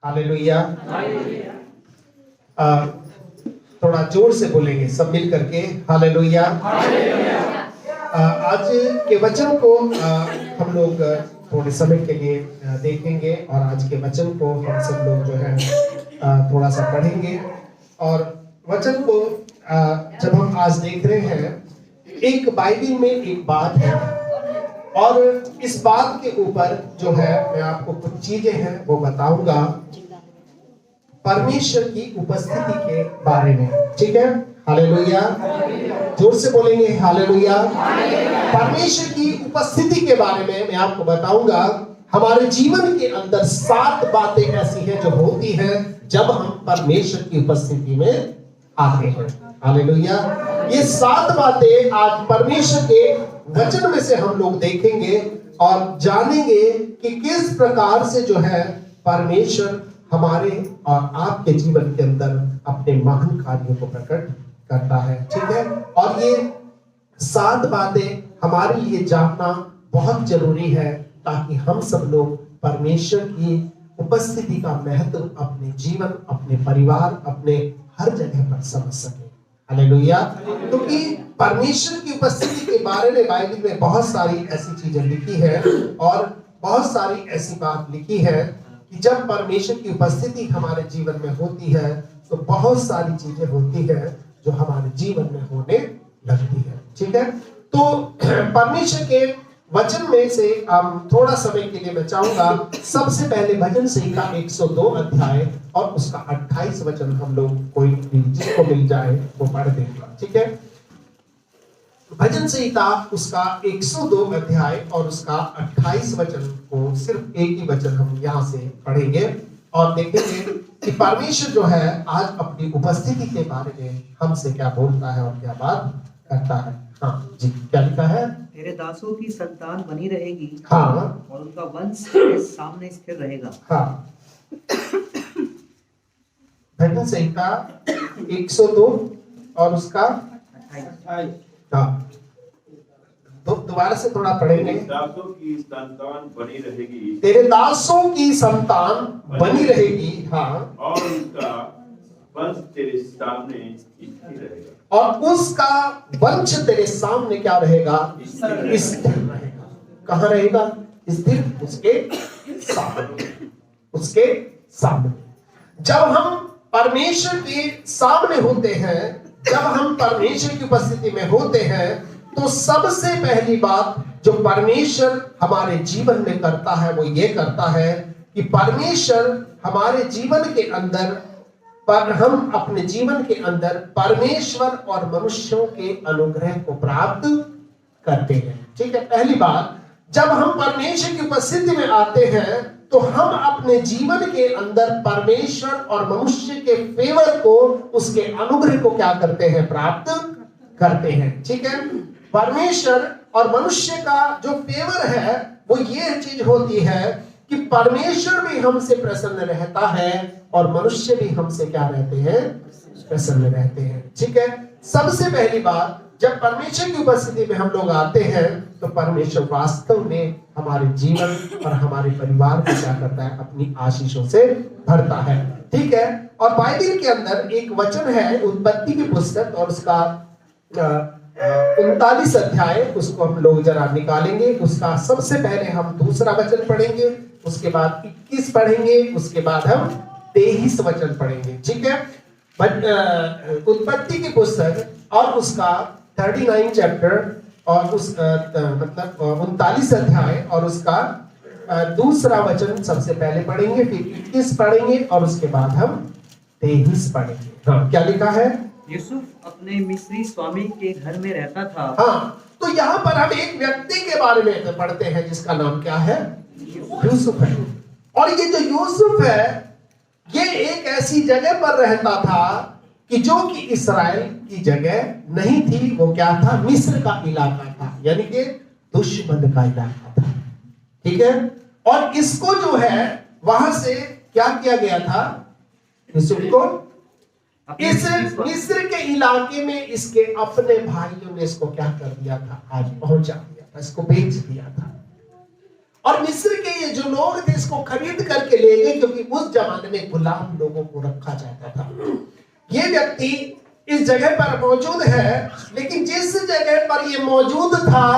Hallelujah. थोड़ा जोर से बोलेंगे सब मिल करके, हालेलुया। आज के वचन को हम लोग थोड़े समय के लिए देखेंगे और आज के वचन को हम सब लोग जो है थोड़ा सा पढ़ेंगे। और वचन को जब हम आज देख रहे हैं, एक बाइबल में एक बात है और इस बात के ऊपर जो है मैं आपको कुछ चीजें हैं वो बताऊंगा परमेश्वर की उपस्थिति के बारे में, ठीक है। हालेलुया, जोर से बोलेंगे हालेलुया। परमेश्वर की उपस्थिति के बारे में मैं आपको बताऊंगा। हमारे जीवन के अंदर 7 बातें ऐसी हैं जो होती हैं जब हम परमेश्वर की उपस्थिति में आते हैं। हालेलुया। ये 7 बातें आज परमेश्वर के वचन में से हम लोग देखेंगे और जानेंगे कि किस प्रकार से जो है परमेश्वर हमारे और आपके जीवन के अंदर अपने महान कार्यों को प्रकट करता है, ठीक है। और ये 7 बातें हमारे लिए जानना बहुत जरूरी है ताकि हम सब लोग परमेश्वर की उपस्थिति का महत्व अपने जीवन, अपने परिवार, अपने हर जगह पर समझ सके। हालेलुया। क्योंकि परमेश्वर की उपस्थिति के बारे में बाइबल में बहुत सारी ऐसी चीजें लिखी है और बहुत सारी ऐसी बात लिखी है कि जब परमेश्वर की उपस्थिति हमारे जीवन में होती है तो बहुत सारी चीजें होती है जो हमारे जीवन में होने लगती है, ठीक है। तो परमेश्वर के वचन में से हम थोड़ा समय के लिए मैं चाहूंगा सबसे पहले भजन संहिता 102 अध्याय और उसका 28 वचन हम लोग कोई जिसको मिल जाए वो पढ़ देगा, ठीक है। भजन संहिता उसका 102 अध्याय और उसका 28 वचन को सिर्फ एक ही वचन हम यहाँ से पढ़ेंगे और देखेंगे कि परमेश्वर जो है आज अपनी उपस्थिति के बारे में हमसे क्या बोलता है और क्या बात करता है। हाँ जी, क्या लिखा है? तेरे दासों की संतान बनी रहेगी, हाँ, और उनका वंश तेरे सामने स्थिर रहेगा। हाँ। भजन संहिता 102 और उसका 28। हाँ, दोबारा से थोड़ा पढ़ेंगे। दासों की संतान बनी रहेगी, तेरे दासों की संतान बनी रहेगी, हाँ, और उसका वंश तेरे सामने स्थिर रहेगा। और उसका वंश तेरे सामने क्या रहेगा? स्थिर रहेगा। कहाँ रहेगा? स्थिर, उसके सामने, उसके सामने। जब हम परमेश्वर के सामने होते हैं, जब हम परमेश्वर की उपस्थिति में होते हैं, तो सबसे पहली बात जो परमेश्वर हमारे जीवन में करता है वो ये करता है कि परमेश्वर हमारे जीवन के अंदर पर हम अपने जीवन के अंदर परमेश्वर और मनुष्यों के अनुग्रह को प्राप्त करते हैं, ठीक है। पहली बात, जब हम परमेश्वर की उपस्थिति में आते हैं तो हम अपने जीवन के अंदर परमेश्वर और मनुष्य के फेवर को, उसके अनुग्रह को क्या करते हैं? प्राप्त करते हैं, ठीक है। परमेश्वर और मनुष्य का जो फेवर है वो ये चीज होती है कि परमेश्वर भी हमसे प्रसन्न रहता है और मनुष्य भी हमसे क्या रहते हैं? प्रसन्न रहते हैं, ठीक है। सबसे पहली बात, जब परमेश्वर की उपस्थिति में हम लोग आते हैं तो परमेश्वर वास्तव में हमारे जीवन और हमारे परिवार को क्या करता है? अपनी आशीषों से भरता है, ठीक है। और बाइबल के अंदर एक वचन है उत्पत्ति की पुस्तक और उसका 39 अध्याय, उसको हम लोग जरा निकालेंगे। उसका सबसे पहले हम दूसरा वचन पढ़ेंगे, उसके बाद 21 पढ़ेंगे, उसके बाद हम 23 वचन पढ़ेंगे, ठीक है। उत्पत्ति की पुस्तक और उसका 39 चैप्टर और उस मतलब 39 अध्याय और उसका दूसरा वचन सबसे पहले पढ़ेंगे, फिर 21 पढ़ेंगे और उसके बाद हम 23 पढ़ेंगे। हाँ, क्या लिखा है? यूसुफ अपने मिस्री स्वामी के घर में रहता था। हाँ, तो यहाँ पर हम एक व्यक्ति के बारे में पढ़ते हैं जिसका नाम क्या है? यूसुफ है। और ये जो यूसुफ है ये एक ऐसी जगह पर रहता था कि जो कि इस्राएल की जगह नहीं थी। वो क्या था? मिस्र का इलाका था, यानी कि दुश्मन का इलाका था, ठीक है। और इसको जो है वहां से क्या किया गया था? यूसुफ को इस मिस्र के इलाके में इसके अपने भाइयों ने इसको क्या कर दिया था? आज पहुंचा दिया था, इसको बेच दिया था। और मिस्र के ये जो लोग थे इसको खरीद करके ले गए, क्योंकि उस जमाने में गुलाम लोगों को रखा जाता था। ये व्यक्ति इस जगह पर मौजूद है, लेकिन जिस जगह पर ये मौजूद था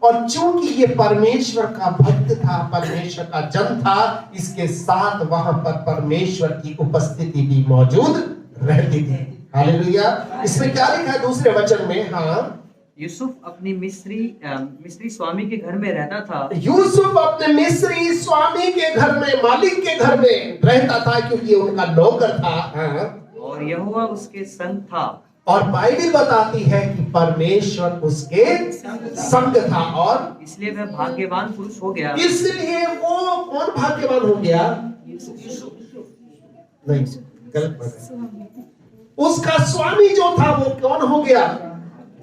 और चूंकि ये परमेश्वर का भक्त था, परमेश्वर का जन था, इसके साथ वहां पर परमेश्वर की उपस्थिति भी मौजूद रहती थी। हालेलुया। इसमें क्या लिखा है दूसरे वचन में? हाँ, यूसुफ अपनी मिस्री स्वामी के घर में रहता था। यूसुफ अपने मिस्री स्वामी के घर में, मालिक के घर में रहता था, क्योंकि ये उनका नौकर था। हाँ। और यहोवा उसके संग था। और बाइबल बताती है कि परमेश्वर उसके संग था, और इसलिए वह भाग्यवान पुरुष हो गया। इसलिए वो कौन भाग्यवान हो गया? नहीं, गलत बात है। उसका स्वामी जो था वो कौन हो गया?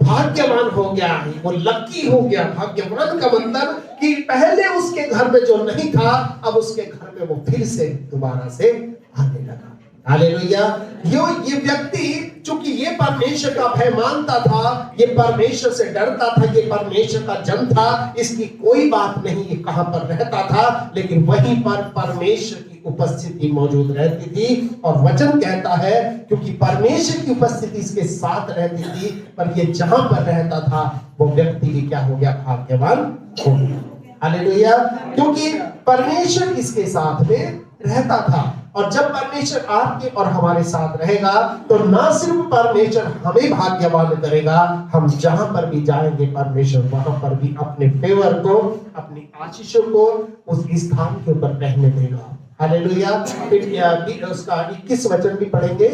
भाग्यवान हो गया, वो लकी हो गया। भाग्यवान का मतलब कि पहले उसके घर में जो नहीं था, अब उसके घर में वो फिर से दोबारा से आने लगा। हालेलुया। ये व्यक्ति चूंकि ये परमेश्वर का भय मानता था, ये परमेश्वर से डरता था, ये परमेश्वर का जन था, इसकी कोई बात नहीं ये कहां पर रहता था, लेकिन वहीं पर परमेश्वर की उपस्थिति मौजूद रहती थी। और वचन कहता है क्योंकि परमेश्वर की उपस्थिति इसके साथ रहती थी, पर ये जहां पर रहता था वो व्यक्ति भी क्या हो गया? भाग्यवान हो गया। हालेलुया। क्योंकि परमेश्वर इसके साथ में रहता था। और जब परमेश्वर आपके और हमारे साथ रहेगा तो ना सिर्फ परमेश्वर हमें भाग्यवान करेगा, हम जहां पर भी जाएंगे परमेश्वर वहां पर भी अपने फेवर को, अपनी आशीषों को उस स्थान के ऊपर रहने देगा। हालेलुया। फिर उसका 21 वचन भी पढ़ेंगे।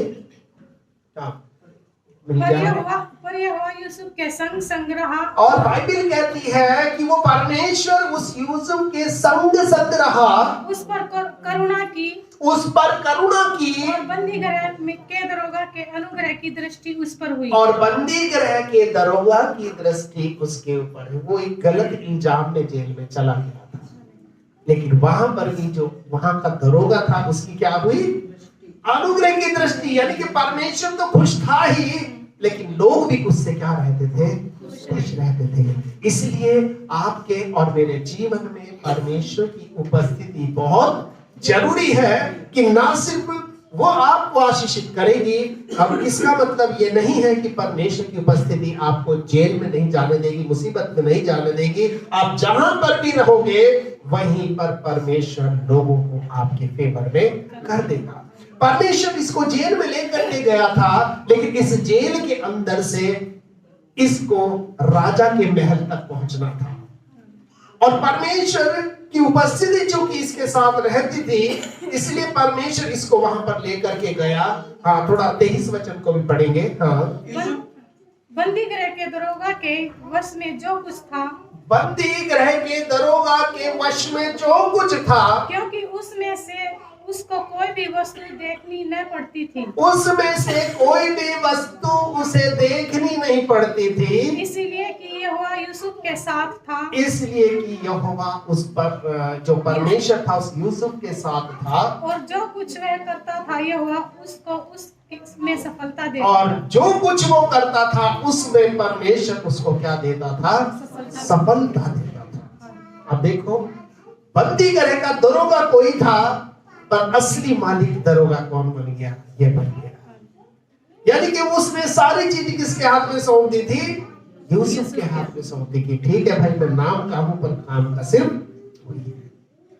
पर यहोवा यूसुफ के संग रहा। और बाइबल कहती है कि वो परमेश्वर उस यूसुफ के संग रहा, उस पर करुणा की, और बंदी गृह के दरोगा के अनुग्रह की दृष्टि उस पर हुई। और बंदी गृह के दरोगा की दृष्टि उसके ऊपर है। वो एक गलत इल्जाम में जेल में चला गया था, लेकिन वहां पर भी जो वहां का दरोगा था उसकी क्या हुई? अनुग्रह की दृष्टि। यानी कि परमेश्वर तो खुश था ही, लेकिन लोग भी उससे क्या रहते थे? खुश रहते थे। इसलिए आपके और मेरे जीवन में परमेश्वर की उपस्थिति बहुत जरूरी है कि ना सिर्फ वो आपको आशीषित करेगी। अब इसका मतलब ये नहीं है कि परमेश्वर की उपस्थिति आपको जेल में नहीं जाने देगी, मुसीबत में नहीं जाने देगी। आप जहां पर भी रहोगे वहीं पर परमेश्वर लोगों को आपके फेवर में कर देगा। परमेश्वर इसको जेल में लेकर के गया था, लेकिन इस जेल के अंदर से इसको राजा के महल तक पहुंचना था। और परमेश्वर की उपस्थिति जो कि इसके साथ रहती थी, इसलिए परमेश्वर इसको वहां पर लेकर के गया। हाँ, थोड़ा 23 वचन को भी पढ़ेंगे। हाँ, बंदी गृह के दरोगा के वश में जो कुछ था, बंदी गृह के दरोगा के वश में जो कुछ था, क्योंकि उसमें से उसको कोई भी वस्तु देखनी न पड़ती थी, उसमें से कोई भी वस्तु उसे देखनी नहीं पड़ती थी, इसलिए कि यहोवा यूसुफ के साथ था, इसलिए कि यहोवा उस पर जो परमेश्वर था उस यूसुफ के साथ था, और जो कुछ वह करता था यहोवा उसको उसमें सफलता देता। और जो कुछ वो करता था उसमें परमेश्वर उसको क्या देता था? सफलता देता था। अब देखो, बंदी गृह का दरोगा कोई था, पर असली मालिक दरोगा कौन बन गया? ये बन गया। यानी कि उसने सारी चीजें किसके हाथ में सौंप दी थी? यूसुफ के हाथ में सौंप दी कि ठीक है भाई, मैं नाम का हूं पर काम का सिर्फ वही है।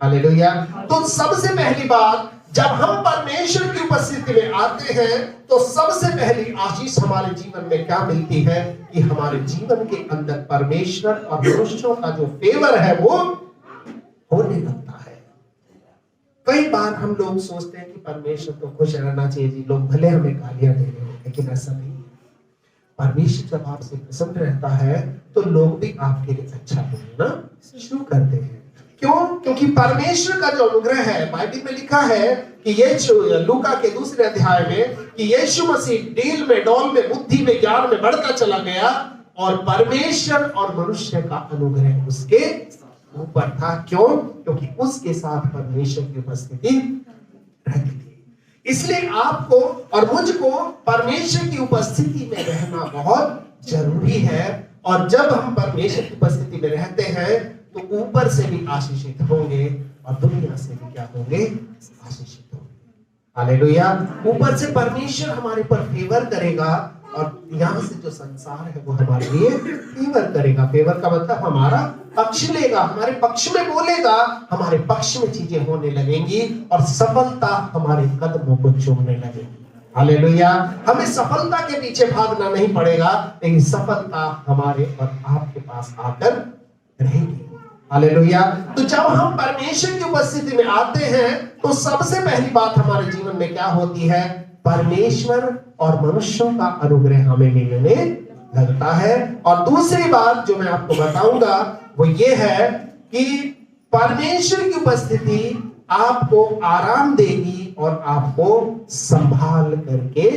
हालेलुया। तो सबसे पहली बात, जब हम परमेश्वर की उपस्थिति में आते हैं तो सबसे पहली आशीष हमारे जीवन में क्या मिलती है कि हमारे जीवन के अंदर परमेश्वर और मनुष्यों का जो फेवर है वो होने लगता है। कई बार हम लोग सोचते हैं कि परमेश्वर तो खुश रहना चाहिए जी, लोग भले हमें गालियां दे रहे हैं, लेकिन ऐसा नहीं है। परमेश्वर जब आपसे प्रसन्न रहता है तो लोग भी आपके लिए अच्छा बोलना शुरू करते हैं। क्यों? क्योंकि परमेश्वर का जो अनुग्रह है, बाइबल में लिखा है कि यीशु, लूका के 2 अध्याय में, कि यीशु मसीह डील में, डौल में, बुद्धि में, ज्ञान में बढ़ता चला गया और परमेश्वर और मनुष्य का अनुग्रह उसके ऊपर था। क्यों? क्योंकि उसके साथ परमेश्वर की उपस्थिति रहती थी। इसलिए आपको और मुझको परमेश्वर की उपस्थिति में रहना बहुत जरूरी है। और जब हम परमेश्वर की उपस्थिति में रहते हैं तो ऊपर से भी आशीषित होंगे और दुनिया से भी क्या होंगे, आशीषित होंगे। हालेलुया। ऊपर से परमेश्वर हमारे पर फेवर करेगा और यहाँ से जो संसार है वो हमारे लिए फेवर करेगा। फेवर का मतलब हमारा पक्ष लेगा, हमारे पक्ष में बोलेगा, हमारे पक्ष में चीजें होने लगेंगी और सफलता हमारे कदमों को चूमने लगेगी। हालेलुया। हमें सफलता के पीछे भागना नहीं पड़ेगा, लेकिन सफलता हमारे और आपके पास आकर रहेगी। हालेलुया। तो जब हम परमेश्वर की उपस्थिति में आते हैं तो सबसे पहली बात हमारे जीवन में क्या होती है, परमेश्वर और मनुष्यों का अनुग्रह हमें मिलने लगता है। और दूसरी बात जो मैं आपको बताऊंगा वो ये है कि परमेश्वर की उपस्थिति आपको आराम देगी और आपको संभाल करके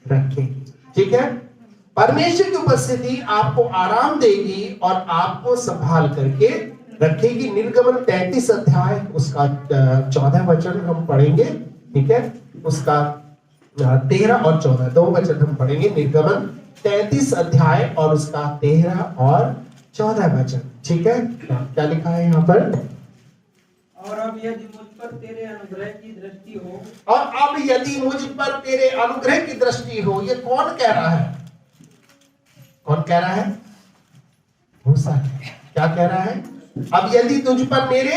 रखेगी। ठीक है, परमेश्वर की उपस्थिति आपको आराम देगी और आपको संभाल करके रखेगी। निर्गमन 33 अध्याय उसका 14 वचन हम पढ़ेंगे। ठीक है, उसका 13 और 14 दो वचन हम पढ़ेंगे। निर्गमन 33 अध्याय और उसका 13 और 14 वचन। ठीक है, क्या लिखा है यहाँ पर, और अब यदि मुझ पर तेरे अनुग्रह की दृष्टि हो, और अब यदि मुझ पर तेरे अनुग्रह की दृष्टि हो। ये कौन कह रहा है, कौन कह रहा है, मूसा क्या कह रहा है, अब यदि तुझ पर मेरे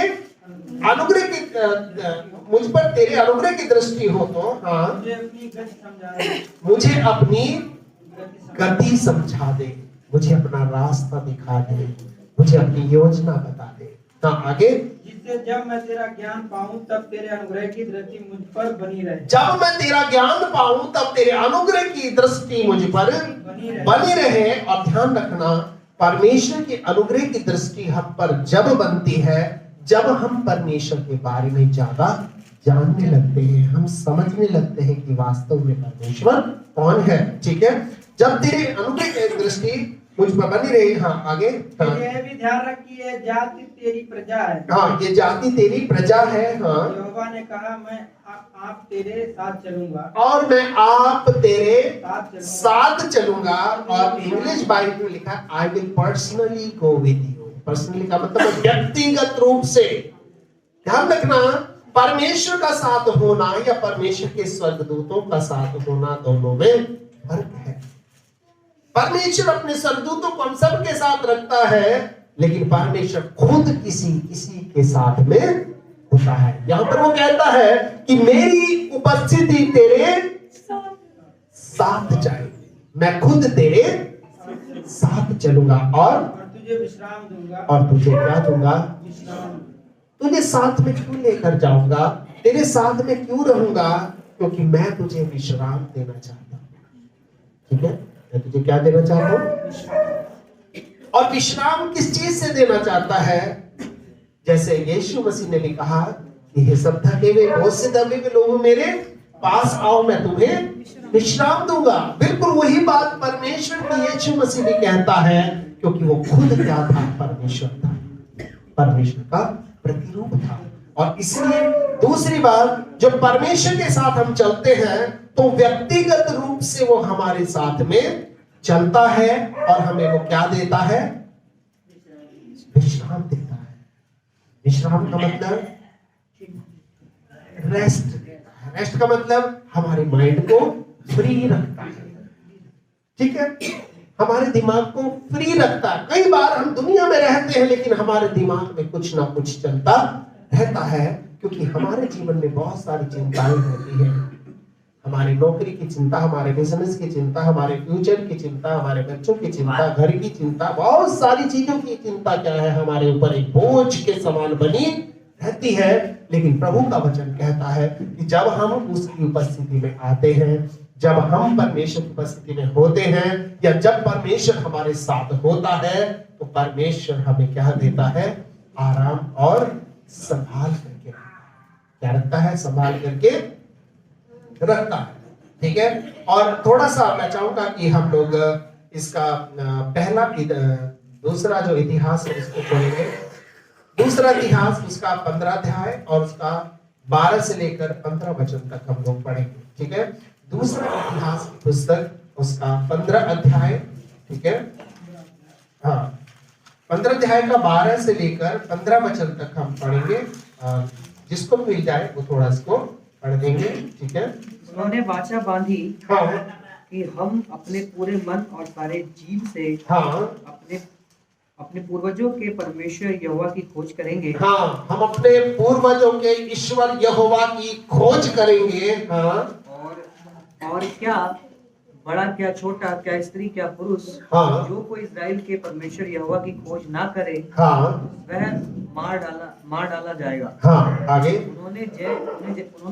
अनुग्रह की मुझ पर तेरे अनुग्रह की दृष्टि हो तो हाँ, मुझे अपनी गति समझा दे, मुझे अपनी गति समझा दे, मुझे अपना रास्ता दिखा दे, मुझे अपनी योजना बता दे। हाँ, आगे, जिससे जब मैं तेरा ज्ञान पाऊं तब तेरे अनुग्रह की दृष्टि मुझ पर बनी रहे। जब मैं तेरा ज्ञान पाऊं तब तेरे अनुग्रह की दृष्टि मुझ पर बनी रहे। और ध्यान रखना, परमेश्वर के अनुग्रह की दृष्टि हम पर जब बनती है जब हम परमेश्वर के बारे में ज्यादा जानने लगते हैं, हम समझने लगते हैं कि वास्तव में परमेश्वर कौन है। ठीक है, जब तेरे अनुग्रह की दृष्टि मुझ पर बनी रही। हाँ, आगे, हाँ, यह भी ध्यान रखी है, जाति तेरी प्रजा है। हाँ, ये जाति तेरी प्रजा है। हाँ, यहोवा ने कहा, मैं आप तेरे साथ चलूंगा, और मैं आप तेरे साथ साथ चलूंगा। और इंग्लिश बाइबल में लिखा, I will personally go with you. Personally का मतलब व्यक्तिगत रूप से। ध्यान रखना, परमेश्वर का साथ होना या परमेश्वर के स्वर्गदूतों का साथ होना, दोनों में फर्क है। परमेश्वर अपने स्वर्गदूतों को हम सब के साथ रखता है, लेकिन परमेश्वर खुद किसी के साथ में होता है। यहां पर वो कहता है कि मेरी उपस्थिति तेरे साथ जाएगी, मैं खुद तेरे साथ चलूंगा और तुझे विश्राम दूंगा। और तुझे क्या दूंगा, विश्राम। तुझे साथ में क्यों लेकर जाऊंगा, तेरे साथ में क्यों रहूंगा, क्योंकि मैं तुझे विश्राम देना चाहता हूं। ठीक है, मैं तुझे क्या देना चाहता हूं, और विश्राम किस चीज से देना चाहता है। जैसे यीशु मसीह ने भी कहा कि हे सब थके हुए बहुत से दबे हुए लोग मेरे पास आओ, मैं तुम्हें विश्राम दूंगा। बिल्कुल वही बात परमेश्वर की यीशु मसीह भी कहता है, क्योंकि वो खुद क्या था, परमेश्वर था, परमेश्वर का प्रतिरूप था। और इसलिए दूसरी बात, जब परमेश्वर के साथ हम चलते हैं तो व्यक्तिगत रूप से वो हमारे साथ में चलता है और हमें वो क्या देता है, विश्राम देता है। विश्राम का मतलब रेस्ट देता है। रेस्ट का मतलब हमारे माइंड को फ्री रखता है। ठीक है, हमारे दिमाग को फ्री रखता है। कई बार हम दुनिया में रहते हैं लेकिन हमारे दिमाग में कुछ ना कुछ चलता रहता है, क्योंकि हमारे जीवन में बहुत सारी चिंताएं होती हैं। हमारी नौकरी की चिंता, हमारे बिजनेस की चिंता, हमारे फ्यूचर की चिंता, हमारे बच्चों की चिंता, घर की चिंता, बहुत सारी चीजों की चिंता क्या है, हमारे ऊपर एक बोझ के समान बनी रहती है। लेकिन प्रभु का वचन कहता है कि जब हम उसकी उपस्थिति में आते हैं, जब हम परमेश्वर की उपस्थिति में होते हैं, या जब परमेश्वर हमारे साथ होता है, तो परमेश्वर हमें क्या देता है, आराम और संभाल करके रखता है। क्या रखता है, संभाल करके रखता है। ठीक है, और थोड़ा सा मैं चाहूंगा कि हम लोग इसका पहला दूसरा जो इतिहास है उसको खोलेंगे। दूसरा इतिहास उसका 15 अध्याय और उसका 12 से लेकर 15 वचन तक हम लोग पढ़ेंगे। ठीक है, दूसरा इतिहास की पुस्तक उसका 15 अध्याय। ठीक है, हाँ, 15 अध्याय का 12 से लेकर 15 वचन तक हम पढ़ेंगे। जिसको मिल जाए वो थोड़ा इसको पढ़ देंगे, ठीक है। उन्होंने वाचा बांधी हाँ कि हम अपने पूरे मन और सारे जीव से हाँ अपने अपने पूर्वजों के परमेश्वर यहोवा की खोज करेंगे। हाँ, हम अपने पूर्वजों के ईश्वर यहोवा की खोज करेंगे। हाँ और क्या बड़ा क्या छोटा, क्या स्त्री क्या पुरुष, हाँ। जो कोई इस्राएल के परमेश्वर यहोवा की खोज ना करे हाँ वह मार डाला जाएगा। हाँ, आगे। उन्होंने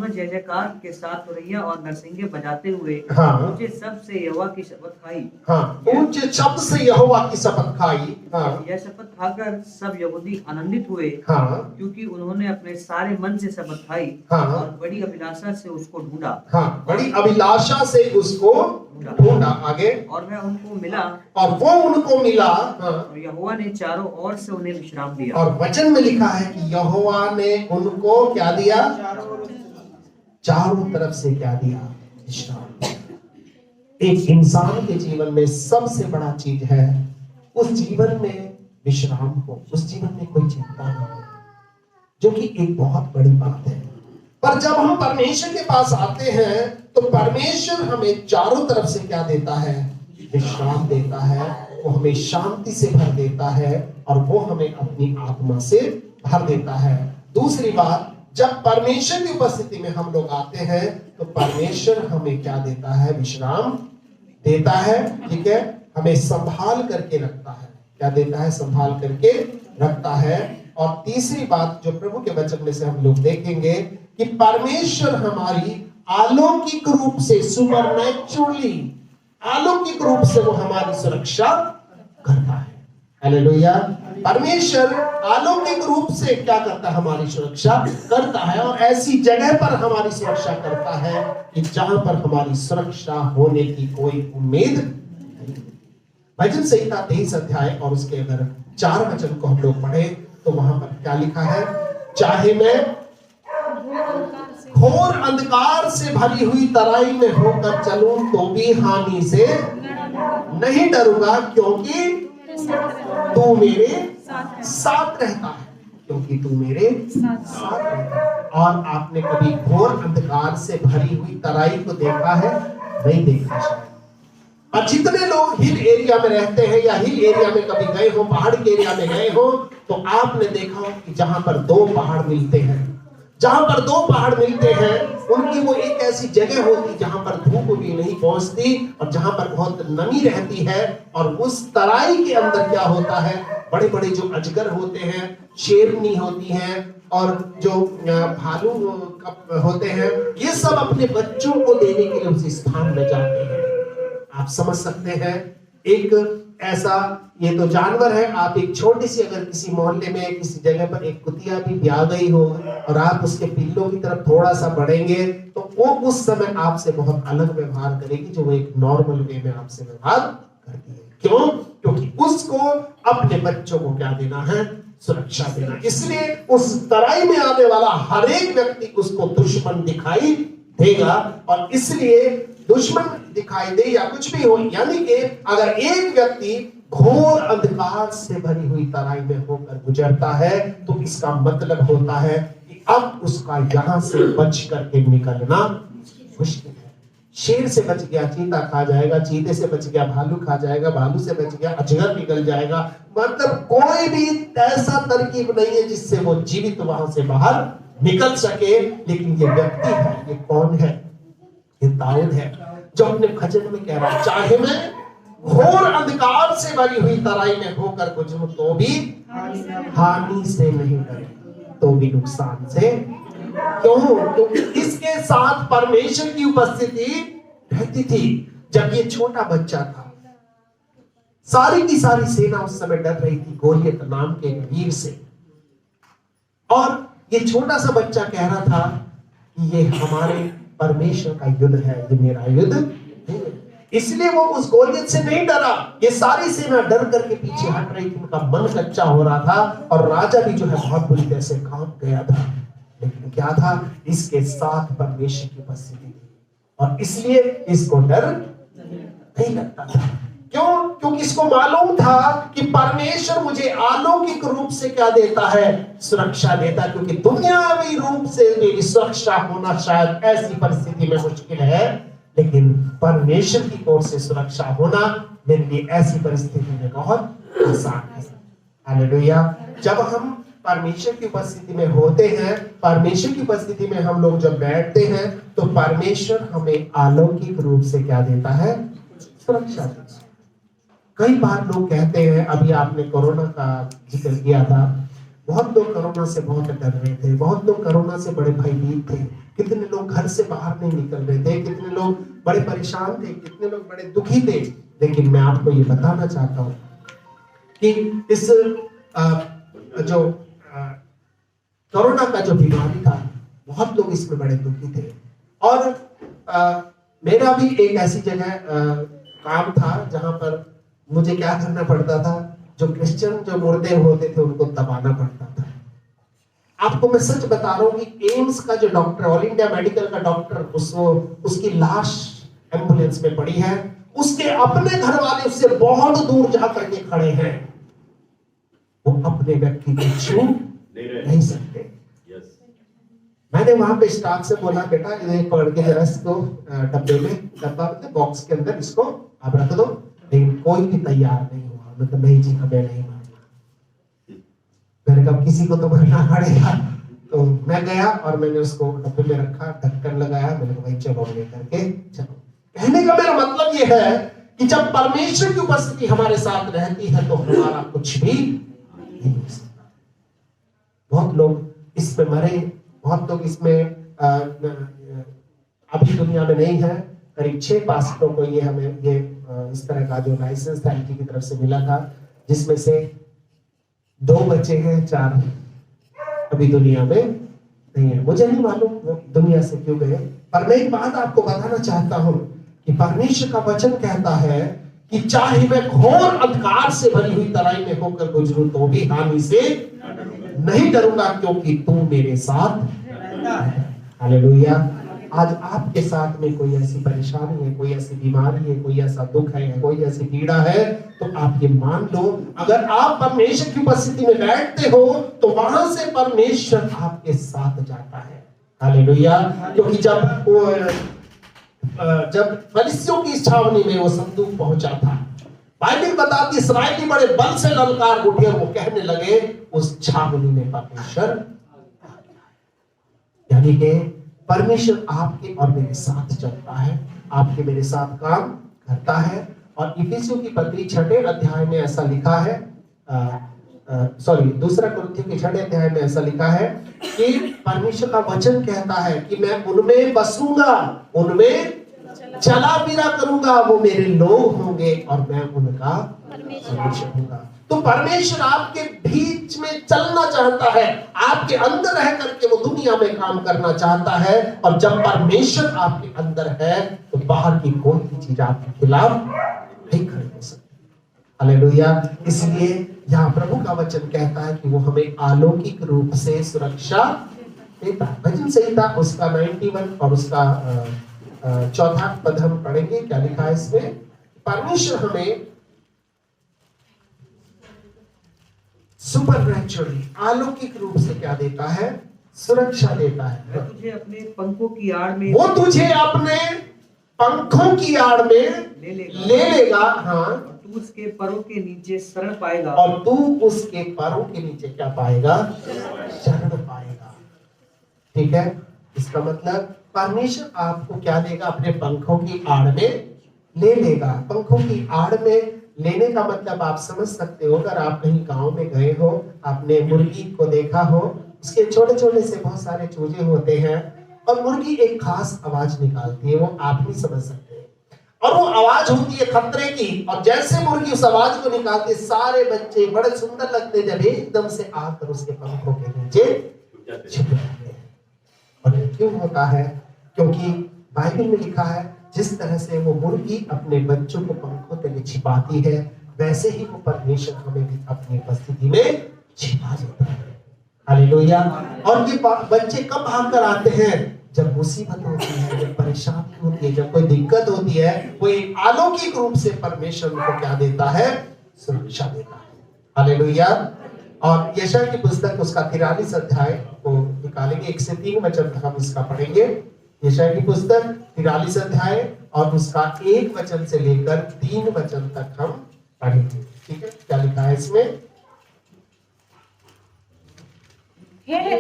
जय जयकार के साथ तुरैया और नरसिंगे बजाते हुए हाँ। ऊंचे शब्द से यहोवा की शपथ खाई। हाँ, ऊंचे शब्द से यहोवा की शपथ खाई। हाँ यह शपथ खाकर सब यहूदी आनंदित हुए, हाँ क्योंकि उन्होंने अपने सारे मन से शपथ खाई हाँ। और बड़ी अभिलाषा से उसको ढूंढा। हाँ, बड़ी अभिलाषा से उसको ढूंढा। आगे। और वह उनको मिला और वो उनको मिला। हाँ। और यहोवा ने चारों ओर से उन्हें विश्राम दिया। और वचन में लिखा है कि यहोवा ने उनको क्या दिया? चारों तरफ से क्या दिया? विश्राम। एक इंसान के जीवन में सबसे बड़ा चीज है उस जीवन में विश्राम हो, उस जीवन में कोई चिंता ना हो, जो कि एक बहुत बड़ी बात है। पर जब हम परमेश्वर के पास आते हैं तो परमेश्वर हमें चारों तरफ से क्या देता है? विश्राम देता है। वो हमें शांति से भर देता है और वो हमें अपनी आत्मा से भर देता है। दूसरी बात, जब परमेश्वर की उपस्थिति में हम लोग आते हैं तो परमेश्वर हमें क्या देता है? विश्राम देता है, ठीक है। हमें संभाल करके रखता है। क्या देता है? संभाल करके रखता है। और तीसरी बात जो प्रभु के वचन में से हम लोग देखेंगे कि परमेश्वर हमारी अलौकिक रूप से, सुपरनैचुरली अलौकिक रूप से वो हमारी सुरक्षा करता है। हालेलुया। परमेश्वर अलौकिक रूप से क्या करता है? हमारी सुरक्षा करता है। और ऐसी जगह पर हमारी सुरक्षा करता है कि जहां पर हमारी सुरक्षा होने की कोई उम्मीद नहीं। भजन संहिता 23 अध्याय और उसके अगर 4 वचन को हम लोग पढ़े तो वहां पर क्या लिखा है? चाहे मैं घोर अंधकार से भरी हुई तराई में होकर चलूं तो भी हानि से नहीं डरूंगा, क्योंकि तू मेरे साथ रहता है। क्योंकि तू मेरे साथ रहता है। और आपने कभी घोर अंधकार से भरी हुई तराई को देखा है? नहीं देखा शायद। और जितने लोग हिल एरिया में रहते हैं या हिल एरिया में कभी गए हो, पहाड़ के एरिया में गए हो, तो आपने देखा हो कि जहां पर 2 पहाड़ मिलते हैं, जहां पर 2 पहाड़ मिलते हैं, उनकी वो एक ऐसी जगह होती जहां पर धूप भी नहीं पहुंचती और जहां पर बहुत नमी रहती है। और उस तराई के अंदर क्या होता है? बड़े बड़े जो अजगर होते हैं, शेरनी होती हैं और जो भालू होते हैं, ये सब अपने बच्चों को देने के लिए उस स्थान में जाते हैं। आप समझ सकते हैं, एक ऐसा, ये तो जानवर है, आप एक छोटी सी अगर किसी मोहल्ले में किसी जगह पर एक कुतिया भी ब्याह गई हो और आप उसके पिल्लों की तरफ थोड़ा सा बढ़ेंगे तो वो उस समय आपसे बहुत अलग व्यवहार करेगी जो वो एक नॉर्मल वे में आपसे व्यवहार करती है। क्यों? क्योंकि उसको अपने बच्चों को क्या देना है? सुरक्षा देना। इसलिए उस तराई में आने वाला हर एक व्यक्ति उसको दुश्मन दिखाई देगा। और इसलिए दुश्मन दिखाई दे या कुछ भी हो, यानी कि अगर एक व्यक्ति घोर अंधकार से भरी हुई तराई में होकर गुजरता है तो इसका मतलब होता है कि अब उसका यहां से बच करके निकलना मुश्किल है। शेर से बच गया चीता खा जाएगा, चीते से बच गया भालू खा जाएगा, भालू से बच गया अजगर निकल जाएगा। मतलब कोई भी ऐसा तरकीब नहीं है जिससे वो जीवित वहां से बाहर निकल सके। लेकिन ये व्यक्ति है, ये कौन है? ये दाऊद है जो अपने भजन में कह रहा है, चाहे मैं घोर अंधकार से भरी हुई तराई में होकर गुजरूं तो भी हानि से नहीं डरे, तो भी नुकसान से। क्यों? क्योंकि इसके साथ परमेश्वर की उपस्थिति रहती थी। जब ये छोटा बच्चा था, सारी की सारी सेना उस समय डर रही थी गोलियत नाम के वीर से। और ये छोटा सा बच्चा कह रहा था कि ये हमारे परमेश्वर का युद्ध है, ये मेरा युद्ध नहीं है। इसलिए वो उस गोलियत से नहीं डरा। ये सारी सेना डर करके पीछे हट रही थी, उनका मन कच्चा हो रहा था और राजा भी जो है बहुत बुरी तरह से कांप गया था। लेकिन क्या था? इसके साथ परमेश्वर की उपस्थिति थी और इसलिए इसको डर नहीं लगता था। क्यों? क्योंकि इसको मालूम था कि परमेश्वर मुझे अलौकिक रूप से क्या देता है? सुरक्षा देता है। क्योंकि दुनियावी रूप से मेरी सुरक्षा होना शायद ऐसी परिस्थिति में मुश्किल है, लेकिन परमेश्वर की ओर से सुरक्षा होना मेरे लिए ऐसी परिस्थिति में बहुत आसान है। हालेलुया। जब हम परमेश्वर की उपस्थिति में होते हैं, परमेश्वर की उपस्थिति में हम लोग जब बैठते हैं, तो परमेश्वर हमें अलौकिक रूप से क्या देता है? सुरक्षा देता है। कई बार लोग कहते हैं, अभी आपने कोरोना का जिक्र किया था, बहुत लोग कोरोना से बहुत डर रहे थे, बहुत लोग कोरोना से बड़े भयभीत थे, कितने लोग घर से बाहर नहीं निकल रहे थे, कितने लोग बड़े परेशान थे, कितने लोग बड़े दुखी थे। लेकिन मैं आपको ये बताना चाहता हूँ कि इस जो कोरोना का जो बीमारी था, बहुत लोग इसमें बड़े दुखी थे। और मेरा भी एक ऐसी जगह काम था जहां पर मुझे क्या करना पड़ता था? जो क्रिश्चियन जो मुर्दे होते थे उनको दबाना पड़ता था। आपको मैं सच बता रहा हूँ कि एम्स का जो डॉक्टर, ऑल इंडिया मेडिकल का डॉक्टर, उसकी लाश एम्बुलेंस में पड़ी है, उसके अपने घर वाले उससे बहुत दूर जा करके खड़े हैं, वो अपने व्यक्ति को छू नहीं सकते। मैंने वहां पे स्टाफ से बोला, बेटा ये पकड़ के जरा इसको डब्बे में, डब्बा मतलब बॉक्स के अंदर इसको आप रख दो। लेकिन कोई भी तैयार नहीं हुआ, मतलब नहीं जी हमें नहीं मारना। मैंने कहा किसी को तो मारना पड़ेगा। तो मैं गया और मैंने उसको डब्बे में रखा, ढक्कन लगाया, मैंने कहा भाई चलो लेकर के चलो। कहने का मेरा मतलब ये है कि जब परमेश्वर की उपस्थिति हमारे साथ रहती है तो हमारा कुछ भी नहीं हो सकता। बहुत लोग इसमें मरे, बहुत लोग इसमें अभी दुनिया में नहीं है। करीब 6 पास्टरों को ये हमें ये इस तरह का जो लाइसेंस था इनकी तरफ से मिला था, जिसमें से 2 बच्चे हैं, 4 अभी दुनिया में नहीं है। मुझे नहीं मालूम वो दुनिया से क्यों गए, पर मैं एक बात आपको बताना चाहता हूं कि परमेश्वर का वचन कहता है कि चाहे मैं घोर अंधकार से भरी हुई तराई में होकर गुजरूं तो भी हानि से नहीं डरूंगा, क्योंकि तू मेरे साथ है। हालेलुया। आज आपके साथ में कोई ऐसी परेशानी है, कोई ऐसी बीमारी है, कोई ऐसा दुख है, कोई ऐसी पीड़ा है, तो आप ये मान लो, अगर आप परमेश्वर की उपस्थिति में बैठते हो तो वहां से परमेश्वर आपके साथ जाता है। हालेलुया। क्योंकि जब फरिसियों की छावनी में वो संदूक पहुंचा था, बाइबल बताती है इस्राएली बड़े बल से ललकार उठे और वो कहने लगे उस छावनी में परमेश्वर, यानी कि परमेश्वर आपके और मेरे साथ चलता है, आपके मेरे साथ काम करता है। और इफिसियों की पत्री 6 अध्याय में ऐसा लिखा है, 2 कुरिन्थियों के 6 अध्याय में ऐसा लिखा है कि परमेश्वर का वचन कहता है कि मैं उनमें बसूंगा, उनमें चला फिरा करूंगा, वो मेरे लोग होंगे और मैं उनका परमेश्वर होऊंगा। तो परमेश्वर आपके बीच में चलना चाहता है, आपके अंदर रह करके वो दुनिया में काम करना चाहता है। और जब परमेश्वर आपके अंदर है तो बाहर की कोई भी चीज आपके खिलाफ नहीं खड़ी हो सकती। हालेलुया। इसलिए यहाँ प्रभु का वचन कहता है कि वो हमें अलौकिक रूप से सुरक्षा देता है। भजन संहिता उसका 91 और उसका 4 पद हम पढ़ेंगे। क्या लिखा है इसमें? परमेश्वर हमें सुपरनैचुरली अलौकिक रूप से क्या देता है? सुरक्षा देता है। मैं तुझे अपने पंखों की आड़ में, वो तुझे अपने पंखों की आड़ में ले लेगा। हाँ। तू उसके परों के नीचे शरण पाएगा, और तू उसके पैरों के नीचे क्या पाएगा? शरण पाएगा। ठीक है। इसका मतलब परमेश्वर आपको क्या देगा? अपने पंखों की आड़ में ले लेगा। पंखों की आड़ में लेने का मतलब आप समझ सकते हो। अगर आप कहीं गांव में गए हो, आपने मुर्गी को देखा हो, उसके छोटे छोटे से बहुत सारे चूजे होते हैं और मुर्गी एक खास आवाज निकालती है, वो आप भी समझ सकते हैं। और वो आवाज होती है खतरे की, और जैसे मुर्गी उस आवाज को निकालती है, सारे बच्चे बड़े सुंदर लगते जब एकदम से आकर उसके पंखों के नीचे छिप जाते हैं। और ये क्यों होता है? क्योंकि बाइबल में लिखा है जिस तरह से वो मुर्गी अपने बच्चों को पंखों तले छिपाती है, वैसे ही वो परमेश्वर हमें भी अपनी उपस्थिति में छिपा देता है। हालेलुया। और ये बच्चे कब भाग कर आते हैं? जब मुसीबत होती है, जब परेशानी होती है, जब कोई दिक्कत होती है, है, वो एक अलौकिक रूप से परमेश्वर उनको क्या देता है? सुरक्षा देता है। हालेलुया। और यशायाह की पुस्तक उसका 43 अध्याय को निकालेंगे, 1 से 3 वचन तक हम इसका पढ़ेंगे। यशायाह की पुस्तक 43 अध्याय और उसका 1 वचन से लेकर 3 वचन तक हम पढ़ेंगे। ठीक है, क्या लिखा है इसमें? हे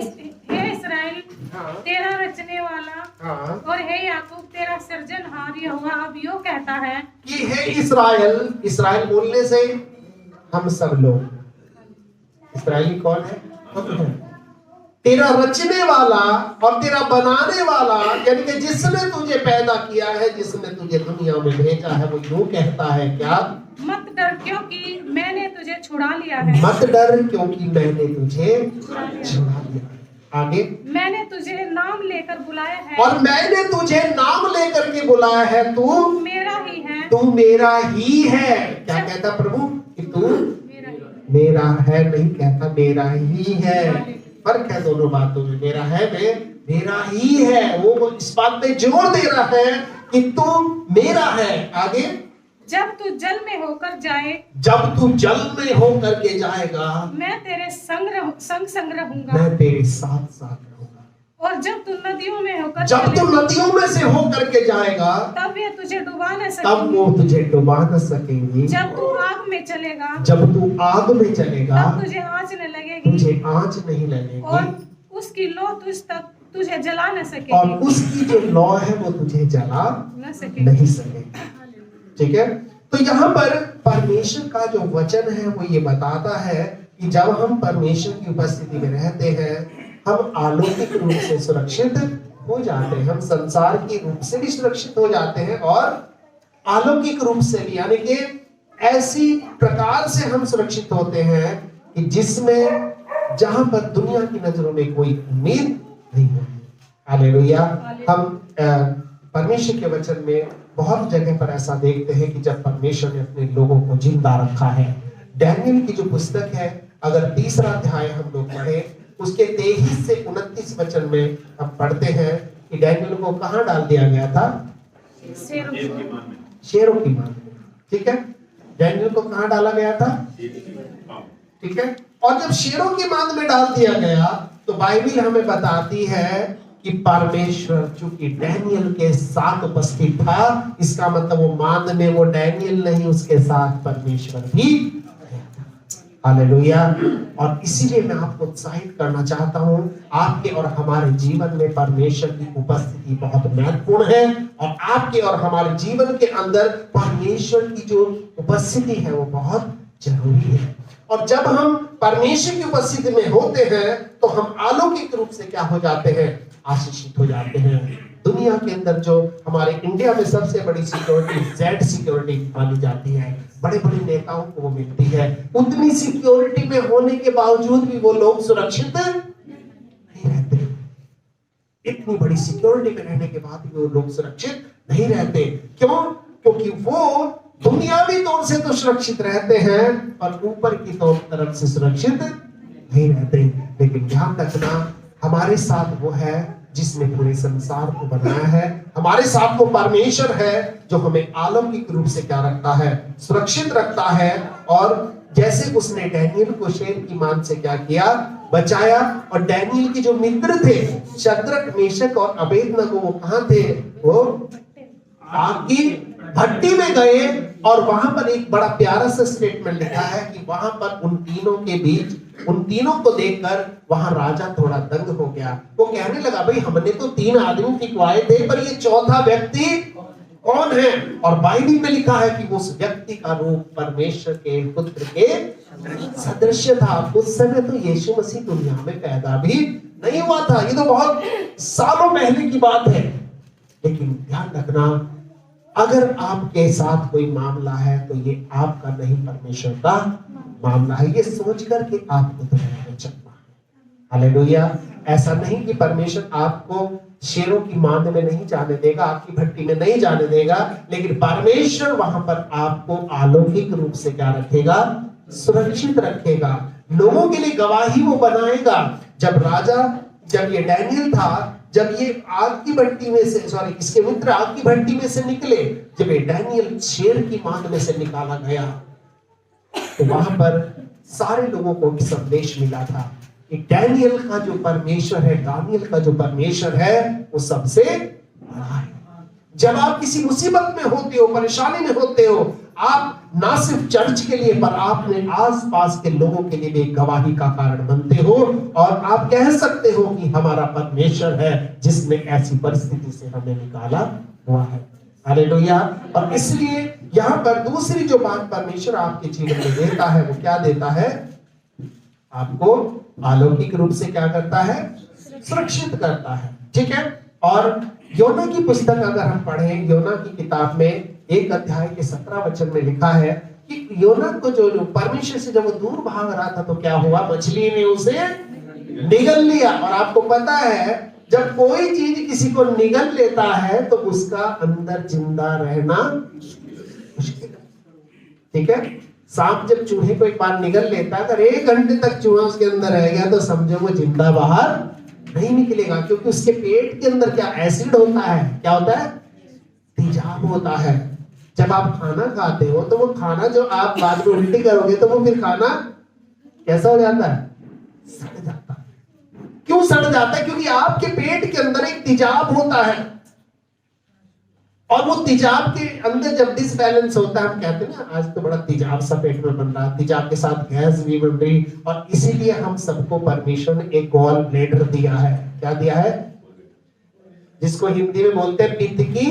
इस्राएल, हाँ। तेरा रचने वाला, हाँ। और हे याकूब तेरा सृजनहार यहोवा अब यो कहता है कि हे इस्राएल, इस्राएल बोलने से हम सब लोग, इस्राएली कौन है? हम हैं। तेरा रचने वाला और तेरा बनाने वाला, यानी कि जिसने तुझे पैदा किया है, जिसने तुझे दुनिया में भेजा है, वो यूं कहता है क्या? मत डर क्योंकि मैंने तुझे छुड़ा लिया है। मत डर क्योंकि मैंने तुझे छुड़ा लिया। आगे, मैंने तुझे नाम लेकर बुलाया है और मैंने तुझे नाम लेकर के बुलाया है, तू मेरा ही है। तू मेरा ही है। क्या कहता प्रभु? कि तू मेरा ही। मेरा है, नहीं कहता मेरा ही है। फर्क है दोनों बातों में। मेरा है में मेरा ही है, वो इस बात पे जोर दे रहा है कि तू मेरा है। आगे, जब तू जल में होकर जाए, जब तू जल में होकर के जाएगा, मैं तेरे संग रहूंगा। मैं तेरे साथ साथ रहूंगा। और जब तू नदियों में होकर जब तू चलेगा, नदियों में से होकर के जाएगा, तब वे तुझे डुबा न तब सकेंगे। वो तुझे डुबा न सकेंगी। जब तू आग में चलेगा, जब तू आग में चलेगा, तब तुझे आँच न लगेगी, तुझे आँच नहीं लगेगी, और उसकी लौ तुझे जला न और सकेगी। उसकी जो लौ है वो तुझे जला न सकेगी। नहीं सकेगी। ठीक है, तो यहाँ पर परमेश्वर का जो वचन है वो ये बताता है कि जब हम परमेश्वर की उपस्थिति में रहते हैं, हम अलौकिक रूप से सुरक्षित हो जाते हैं। हम संसार की रूप से भी सुरक्षित हो जाते हैं और अलौकिक रूप से भी, यानी कि ऐसी प्रकार से हम सुरक्षित होते हैं कि जिसमें, जहां पर दुनिया की नजरों में कोई उम्मीद नहीं होती। हालेलुया। हम परमेश्वर के वचन में बहुत जगह पर ऐसा देखते हैं कि जब परमेश्वर ने अपने लोगों को जिंदा रखा है। डैनियल की जो पुस्तक है, अगर 3रा अध्याय हम लोग पढ़े, उसके 23 से 29 वचन में हम पढ़ते हैं कि डैनियल को कहां डाल दिया गया था? शेरों की मान में। ठीक है, डैनियल को कहां डाला गया था? ठीक है, और जब शेरों की मान में डाल दिया गया तो बाइबल हमें बताती है कि परमेश्वर चूंकि डैनियल के साथ उपस्थित था, इसका मतलब वो मान में वो डैनियल नहीं, उसके साथ परमेश्वर भी। हालेलुया। और इसीलिए मैं आपको उत्साहित करना चाहता हूं, आपके और हमारे जीवन में परमेश्वर की उपस्थिति बहुत महत्वपूर्ण है, और आपके और हमारे जीवन के अंदर परमेश्वर की जो उपस्थिति है वो बहुत जरूरी है। और जब हम परमेश्वर की उपस्थिति में होते हैं तो हम अलौकिक रूप से क्या हो जाते हैं? आशीषित हो जाते हैं। दुनिया के अंदर जो हमारे इंडिया में सबसे बड़ी सिक्योरिटी जेड सिक्योरिटी मानी जाती है, बड़े बड़े नेताओं को वो मिलती है, उतनी सिक्योरिटी में होने के बावजूद भी वो लोग सुरक्षित नहीं रहते। इतनी बड़ी सिक्योरिटी में रहने के बाद भी वो लोग सुरक्षित नहीं रहते। क्यों? क्योंकि वो दुनियावी तौर से तो सुरक्षित रहते हैं और ऊपर की तरफ से सुरक्षित नहीं रहते। लेकिन ध्यान रखना, हमारे साथ वो है जिसने पूरे संसार को बनाया है। हमारे साथ वो परमेश्वर है जो हमें अलौकिक रूप से क्या रखता है? सुरक्षित रखता है। और जैसे उसने डैनियल को शेर की मान से क्या किया? बचाया। और डैनियल के जो मित्र थे, शद्रक, मेशक और अबेदनगो, वो कहां थे? वो आग की भट्टी में गए। और वहां पर एक बड़ा प्यारा सा स्टेटमेंट लिखा है कि वहां पर उन तीनों के बीच, उन तीनों को देखकर वहां राजा थोड़ा दंग हो गया। वो कहने लगा, भाई हमने तो 3 आदमी फिकवाए थे, पर ये चौथा व्यक्ति कौन है? और बाइबल में लिखा है कि उस व्यक्ति का रूप परमेश्वर के पुत्र के सदृश था। उस समय तो यीशु मसीह दुनिया में पैदा भी नहीं हुआ था। ये तो बहुत सालों पहले की बात है। लेकिन ध्यान रखना, अगर आपके साथ कोई मामला है तो ये आपका नहीं, परमेश्वर का मामला है। ये सोच करके आपको दुनिया में चलना है। हालेलुया। ऐसा नहीं कि परमेश्वर आपको शेरों की मांद में नहीं जाने देगा, आपकी भट्टी में नहीं जाने देगा, लेकिन परमेश्वर वहां पर आपको अलौकिक रूप से क्या रखेगा? सुरक्षित रखेगा। लोगों के लिए गवाही वो बनाएगा। जब ये डैनियल था, जब ये आग की भट्टी में से इसके मित्र आग की भट्टी में से निकले, जब ये डैनियल शेर की मांद में से निकाला गया, तो वहां पर सारे लोगों को एक संदेश मिला था कि डैनियल का जो परमेश्वर है, दानियल का जो परमेश्वर है, वो सबसे बड़ा है। जब आप किसी मुसीबत में होते हो, परेशानी में होते हो, आप ना सिर्फ चर्च के लिए पर आपने आसपास के लोगों के लिए भी एक गवाही का कारण बनते हो, और आप कह सकते हो कि हमारा परमेश्वर है जिसने ऐसी परिस्थिति से हमें निकाला हुआ है। हालेलुया। और इसलिए यहाँ पर दूसरी जो बात परमेश्वर आपके जीवन में देता है, वो क्या देता है? आपको अलौकिक रूप से क्या करता है? सुरक्षित करता है। ठीक है। और योना की पुस्तक अगर हम पढ़ें, योना की किताब में 1 अध्याय के 17 वचन में लिखा है कि योना को जो परमेश्वर से जब वो दूर भाग रहा था तो क्या हुआ? मछली ने उसे निगल लिया। और आपको पता है जब कोई चीज किसी को निगल लेता है तो उसका अंदर जिंदा रहना मुश्किल है। ठीक है। सांप जब चूहे को एक बार निगल लेता है, अगर 1 घंटे तक चूहा उसके अंदर रह गया तो समझो वो जिंदा बाहर नहीं निकलेगा, क्योंकि उसके पेट के अंदर क्या एसिड होता है? क्या होता है? तेजाब होता है। जब आप खाना खाते हो तो वो खाना जो आप बाद में उल्टी करोगे तो वो फिर खाना कैसा हो जाता है? सड़ जाता है। क्यों सड़ जाता है? क्योंकि आपके पेट के अंदर एक तेजाब होता है, और वो तेजाब के अंदर जब डिसबैलेंस होता है, हम कहते हैं ना आज तो बड़ा तेजाब सा पेट में बन रहा है, तेजाब के साथ गैस भी बन रही, और इसीलिए हम सबको परमेश्वर ने एक गॉल ब्लैडर दिया है। क्या दिया है? जिसको हिंदी में बोलते हैं पित्त की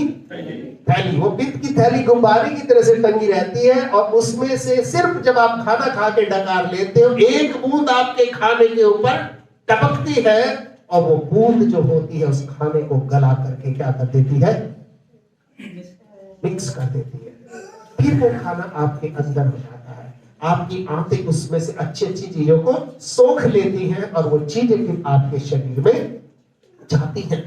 थैली। वो पित्त की थैली गुब्बारे की तरह से टंगी रहती है, और उसमें से सिर्फ जब आप खाना खा के डकार लेते हो, एक बूंद आपके खाने के ऊपर टपकती है, और वो बूंद जो होती है उस खाने को गला करके क्या कर देती है? मिक्स कर देती है। फिर वो खाना आपके अंदर हो जाता है। आपकी आंतें उसमें से अच्छी अच्छी चीजों को सोख लेती हैं, और वो चीजें फिर आपके शरीर में जाती हैं।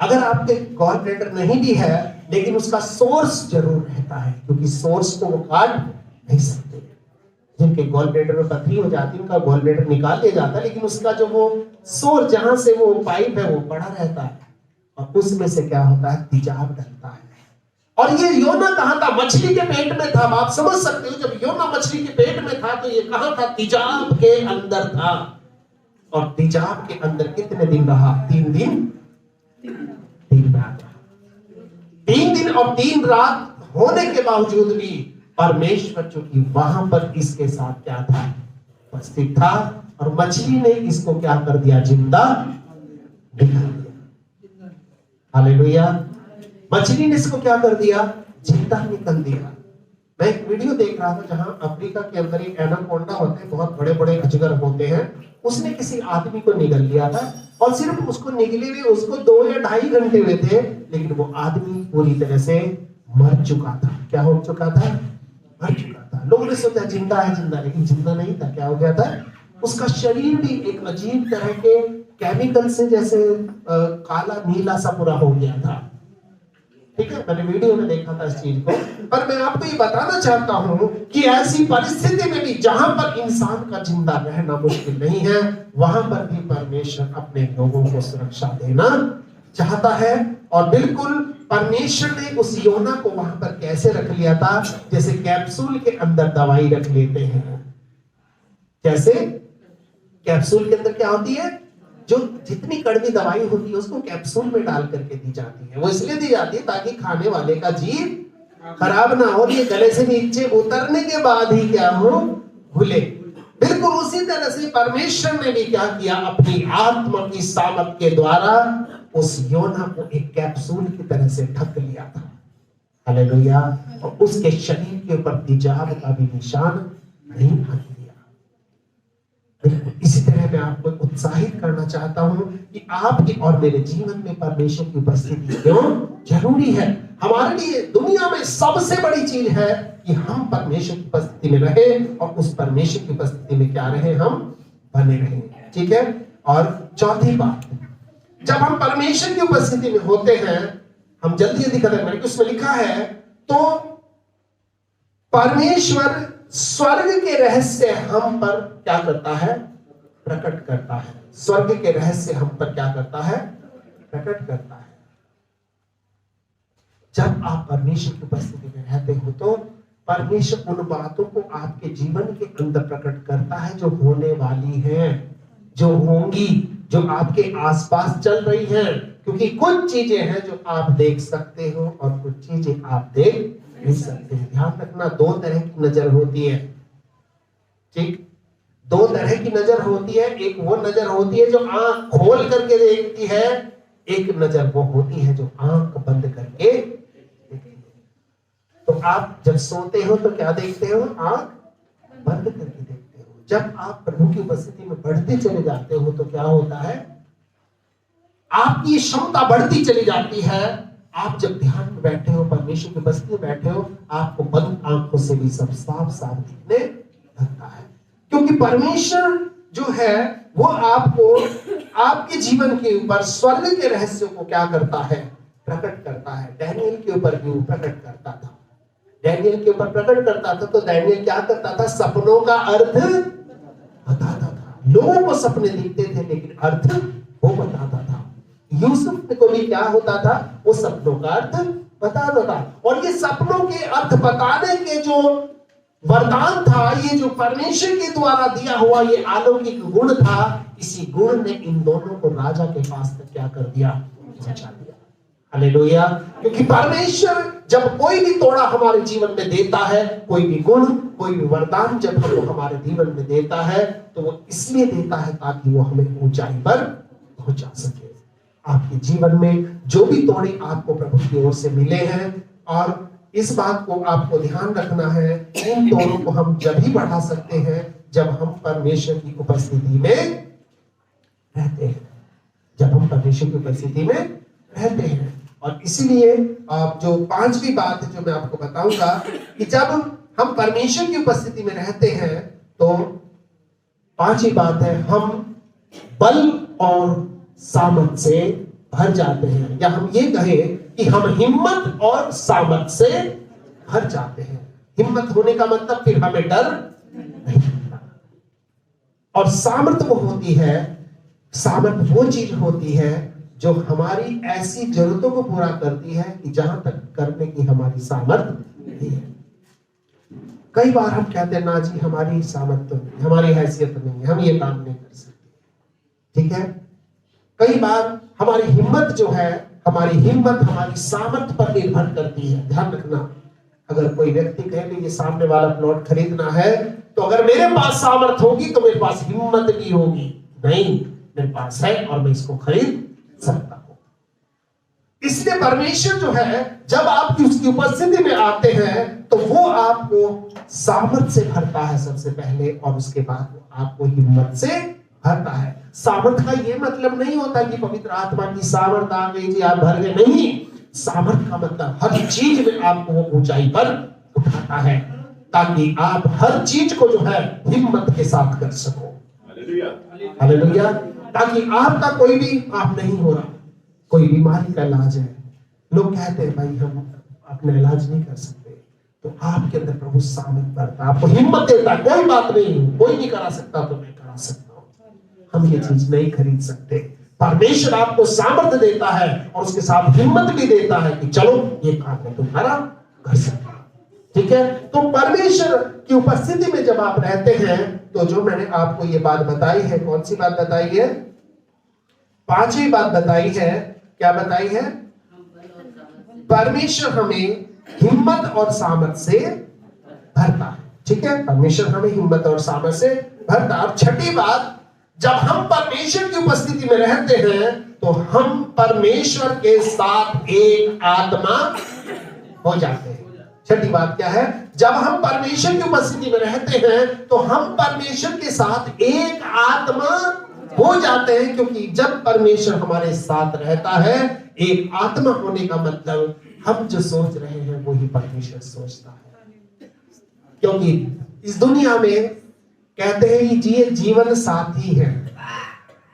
अगर आपके गॉल ब्लैडर नहीं भी है, लेकिन उसका सोर्स जरूर रहता है, क्योंकि सोर्स को वो काट नहीं सकते। जिनके गॉल ब्लैडर में पथरी हो जाती है उनका गॉल ब्लैडर निकाल दिया जाता है, लेकिन उसका जो वो सोर्स जहां से वो पाइप है वो पड़ा रहता है, और उसमें से क्या होता है? तेजाब डलता है। और ये योना कहां था? मछली के पेट में था। आप समझ सकते हो, जब योना मछली के पेट में था तो ये कहां था? तेजाब के अंदर था। और तेजाब के अंदर कितने दिन रहा? 3 दिन 3 रात रहा। 3 दिन और 3 रात होने के बावजूद भी परमेश्वर चूंकि वहां पर इसके साथ क्या था? उपस्थित था, और मछली ने इसको क्या कर दिया? जिंदा निकाल दिया। हालेलुया। मछली ने इसको क्या कर दिया? जिंदा निकल दिया। मैं एक वीडियो देख रहा था जहां अफ्रीका के अंदर एक एनाकोंडा होते हैं, बहुत बड़े बड़े अजगर होते हैं। उसने किसी आदमी को निगल लिया था, और सिर्फ उसको निगले हुए उसको 2 या 2.5 घंटे हुए थे, लेकिन वो आदमी पूरी तरह से मर चुका था। क्या हो चुका था? मर चुका था। लोगों ने सोचा जिंदा है, जिंदा, लेकिन जिंदा नहीं था। क्या हो गया था? उसका शरीर भी एक अजीब तरह के केमिकल से जैसे काला नीला सा पूरा हो गया था। ठीक है। मैंने वीडियो में देखा था इस चीज को, पर मैं आपको ये बताना चाहता हूं कि ऐसी परिस्थिति में भी जहां पर इंसान का जिंदा रहना मुश्किल नहीं है, वहां पर भी परमेश्वर अपने लोगों को सुरक्षा देना चाहता है। और बिल्कुल परमेश्वर ने उस योना को वहां पर कैसे रख लिया था? जैसे कैप्सूल के अंदर दवाई रख लेते हैं। जैसे कैप्सूल के अंदर क्या होती है? जो जितनी कड़वी दवाई होती है उसको कैप्सूल में डाल करके दी जाती है। वो इसलिए दी जाती है ताकि खाने वाले का जीव खराब ना हो, ये गले से नीचे उतरने के बाद ही क्या हो? घुले। बिल्कुल उसी तरह से परमेश्वर ने भी क्या किया? अपनी आत्मा की सामर्थ के द्वारा उस योना को एक कैप्सूल की तरह से ढक लिया था। हालेलुया। और उसके शरीर के ऊपर तेजाब का भी निशान नहीं आने दिया। इसी तरह मैं आपको उत्साहित करना चाहता हूं कि आपके और मेरे जीवन में परमेश्वर की उपस्थिति क्यों जरूरी है। हमारे लिए दुनिया में सबसे बड़ी चीज है कि हम परमेश्वर की उपस्थिति में रहे, और उस परमेश्वर की उपस्थिति में क्या रहे? हम बने रहे। ठीक है। और चौथी बात, जब हम परमेश्वर की उपस्थिति में होते हैं, हम जल्दी जल्दी खत्म करेंगे। उसमें लिखा है तो परमेश्वर स्वर्ग के रहस्य हम पर क्या करता है? प्रकट करता है। स्वर्ग के रहस्य हम पर क्या करता है? प्रकट करता है। जब आप परमेश्वर की उपस्थिति में रहते हो तो परमेश्वर उन बातों को आपके जीवन के अंदर प्रकट करता है जो होने वाली हैं, जो होंगी, जो आपके आसपास चल रही हैं। क्योंकि कुछ चीजें हैं जो आप देख सकते हो और कुछ चीजें आप देख नहीं सकते। ध्यान रखना, दो तरह की नजर होती है, ठीक? दो तरह की नजर होती है। एक वो नजर होती है जो आंख खोल करके देखती है, एक नजर वो होती है जो आंख बंद करके देखती है। तो आप जब सोते हो तो क्या देखते हो? आंख बंद करके देखते हो। जब आप प्रभु की उपस्थिति में बढ़ते चले जाते हो तो क्या होता है? आपकी क्षमता बढ़ती चली जाती है। आप जब ध्यान में बैठे हो, परमेश्वर की उपस्थिति में बैठे हो, आपको बंद आंखों से भी सब साफ साफ दिखने लगता है। क्योंकि परमेश्वर जो है वो आपको, आपके जीवन के ऊपर स्वर्ग के रहस्यों को क्या करता है? प्रकट करता है। डैनियल के ऊपर भी वो प्रकट करता था, डैनियल के ऊपर प्रकट करता था। तो डैनियल क्या करता था? सपनों का अर्थ बताता था। लोगों को सपने दिखते थे लेकिन अर्थ वो बताता था। यूसुफ को भी क्या होता था? वो सपनों का अर्थ बताता था। और ये सपनों के अर्थ बताने के जो वरदान था, ये जो परमेश्वर के द्वारा दिया हुआ ये अलौकिक गुण था, इसी गुण ने इन दोनों को राजा के पास तक क्या कर दिया? पहुंचा दिया। हालेलुया। क्योंकि परमेश्वर जब कोई भी तोड़ा हमारे जीवन में देता है, कोई भी गुण, कोई भी वरदान जब वो हमारे जीवन में देता है तो वो इसलिए देता है ताकि वो हमें ऊंचाई पर पहुंचा सके। आपके जीवन में जो भी तोड़े आपको प्रभु की ओर से मिले हैं, और इस बात को आपको ध्यान रखना है, इन तोड़ों को हम जब ही बढ़ा सकते हैं जब हम परमेश्वर की उपस्थिति में रहते हैं, जब हम परमेश्वर की उपस्थिति में रहते हैं। और इसीलिए आप जो पांचवी बात है जो मैं आपको बताऊंगा कि जब हम परमेश्वर की उपस्थिति में रहते हैं तो पांचवी बात है, हम बल और सामर्थ से भर जाते हैं, या हम ये कहें कि हम हिम्मत और सामर्थ से भर जाते हैं। हिम्मत होने का मतलब फिर हमें डर नहीं लगता। और सामर्थ वो होती है, सामर्थ वो चीज होती है जो हमारी ऐसी जरूरतों को पूरा करती है कि जहां तक करने की हमारी सामर्थ नहीं है। कई बार हम कहते हैं ना जी हमारी सामर्थ तो नहीं, हमारी हैसियत नहीं है, हम ये काम नहीं कर सकते, ठीक है। कई बार हमारी हिम्मत जो है, हमारी हिम्मत हमारी सामर्थ पर निर्भर करती है। ध्यान रखना, अगर कोई व्यक्ति कहे कि ये सामने वाला प्लॉट खरीदना है तो अगर मेरे पास सामर्थ होगी तो मेरे पास हिम्मत भी होगी, नहीं, मेरे पास है और मैं इसको खरीद सकता हूं। इसलिए परमेश्वर जो है जब आप उसकी उपस्थिति में आते हैं तो वो आपको सामर्थ से भरता है सबसे पहले, और उसके बाद वो आपको हिम्मत से भरता है। सामर्थ का ये मतलब नहीं होता कि पवित्र आत्मा की सामर्थ आ गई जी आप भर गए, नहीं। सामर्थ का मतलब हर चीज में आपको वो ऊंचाई पर उठाता है ताकि आप हर चीज को जो है हिम्मत के साथ कर सको। हालेलुया। ताकि आपका कोई भी पाप नहीं हो रहा, कोई बीमारी का इलाज है, लोग कहते हैं भाई हम अपना इलाज नहीं कर सकते, तो आपके अंदर प्रभु सामर्थ भरता है, आपको हिम्मत देता है, कोई बात नहीं, कोई नहीं करा सकता तो मैं करा सकता हूं। हम ये चीज नहीं खरीद सकते, परमेश्वर आपको सामर्थ देता है और उसके साथ हिम्मत भी देता है कि चलो ये काम है तुम्हारा कर सकते, ठीक है। तो परमेश्वर की उपस्थिति में जब आप रहते हैं तो जो मैंने आपको ये बात बताई है, कौन सी बात बताई है? पांचवी बात बताई है। क्या बताई है? परमेश्वर हमें हिम्मत और सामर्थ से भरता है, ठीक है। परमेश्वर हमें हिम्मत और सामर्थ से भरता है। और छठी बात, जब हम परमेश्वर की उपस्थिति में रहते हैं तो हम परमेश्वर के साथ एक आत्मा हो जाते हैं। छठी बात क्या है? जब हम परमेश्वर की उपस्थिति में रहते हैं तो हम परमेश्वर के साथ एक आत्मा हो जाते हैं, क्योंकि जब परमेश्वर हमारे साथ रहता है, एक आत्मा होने का मतलब हम जो सोच रहे हैं वो ही परमेश्वर सोचता है। क्योंकि इस दुनिया में कहते हैं कि जी जीवन साथी है,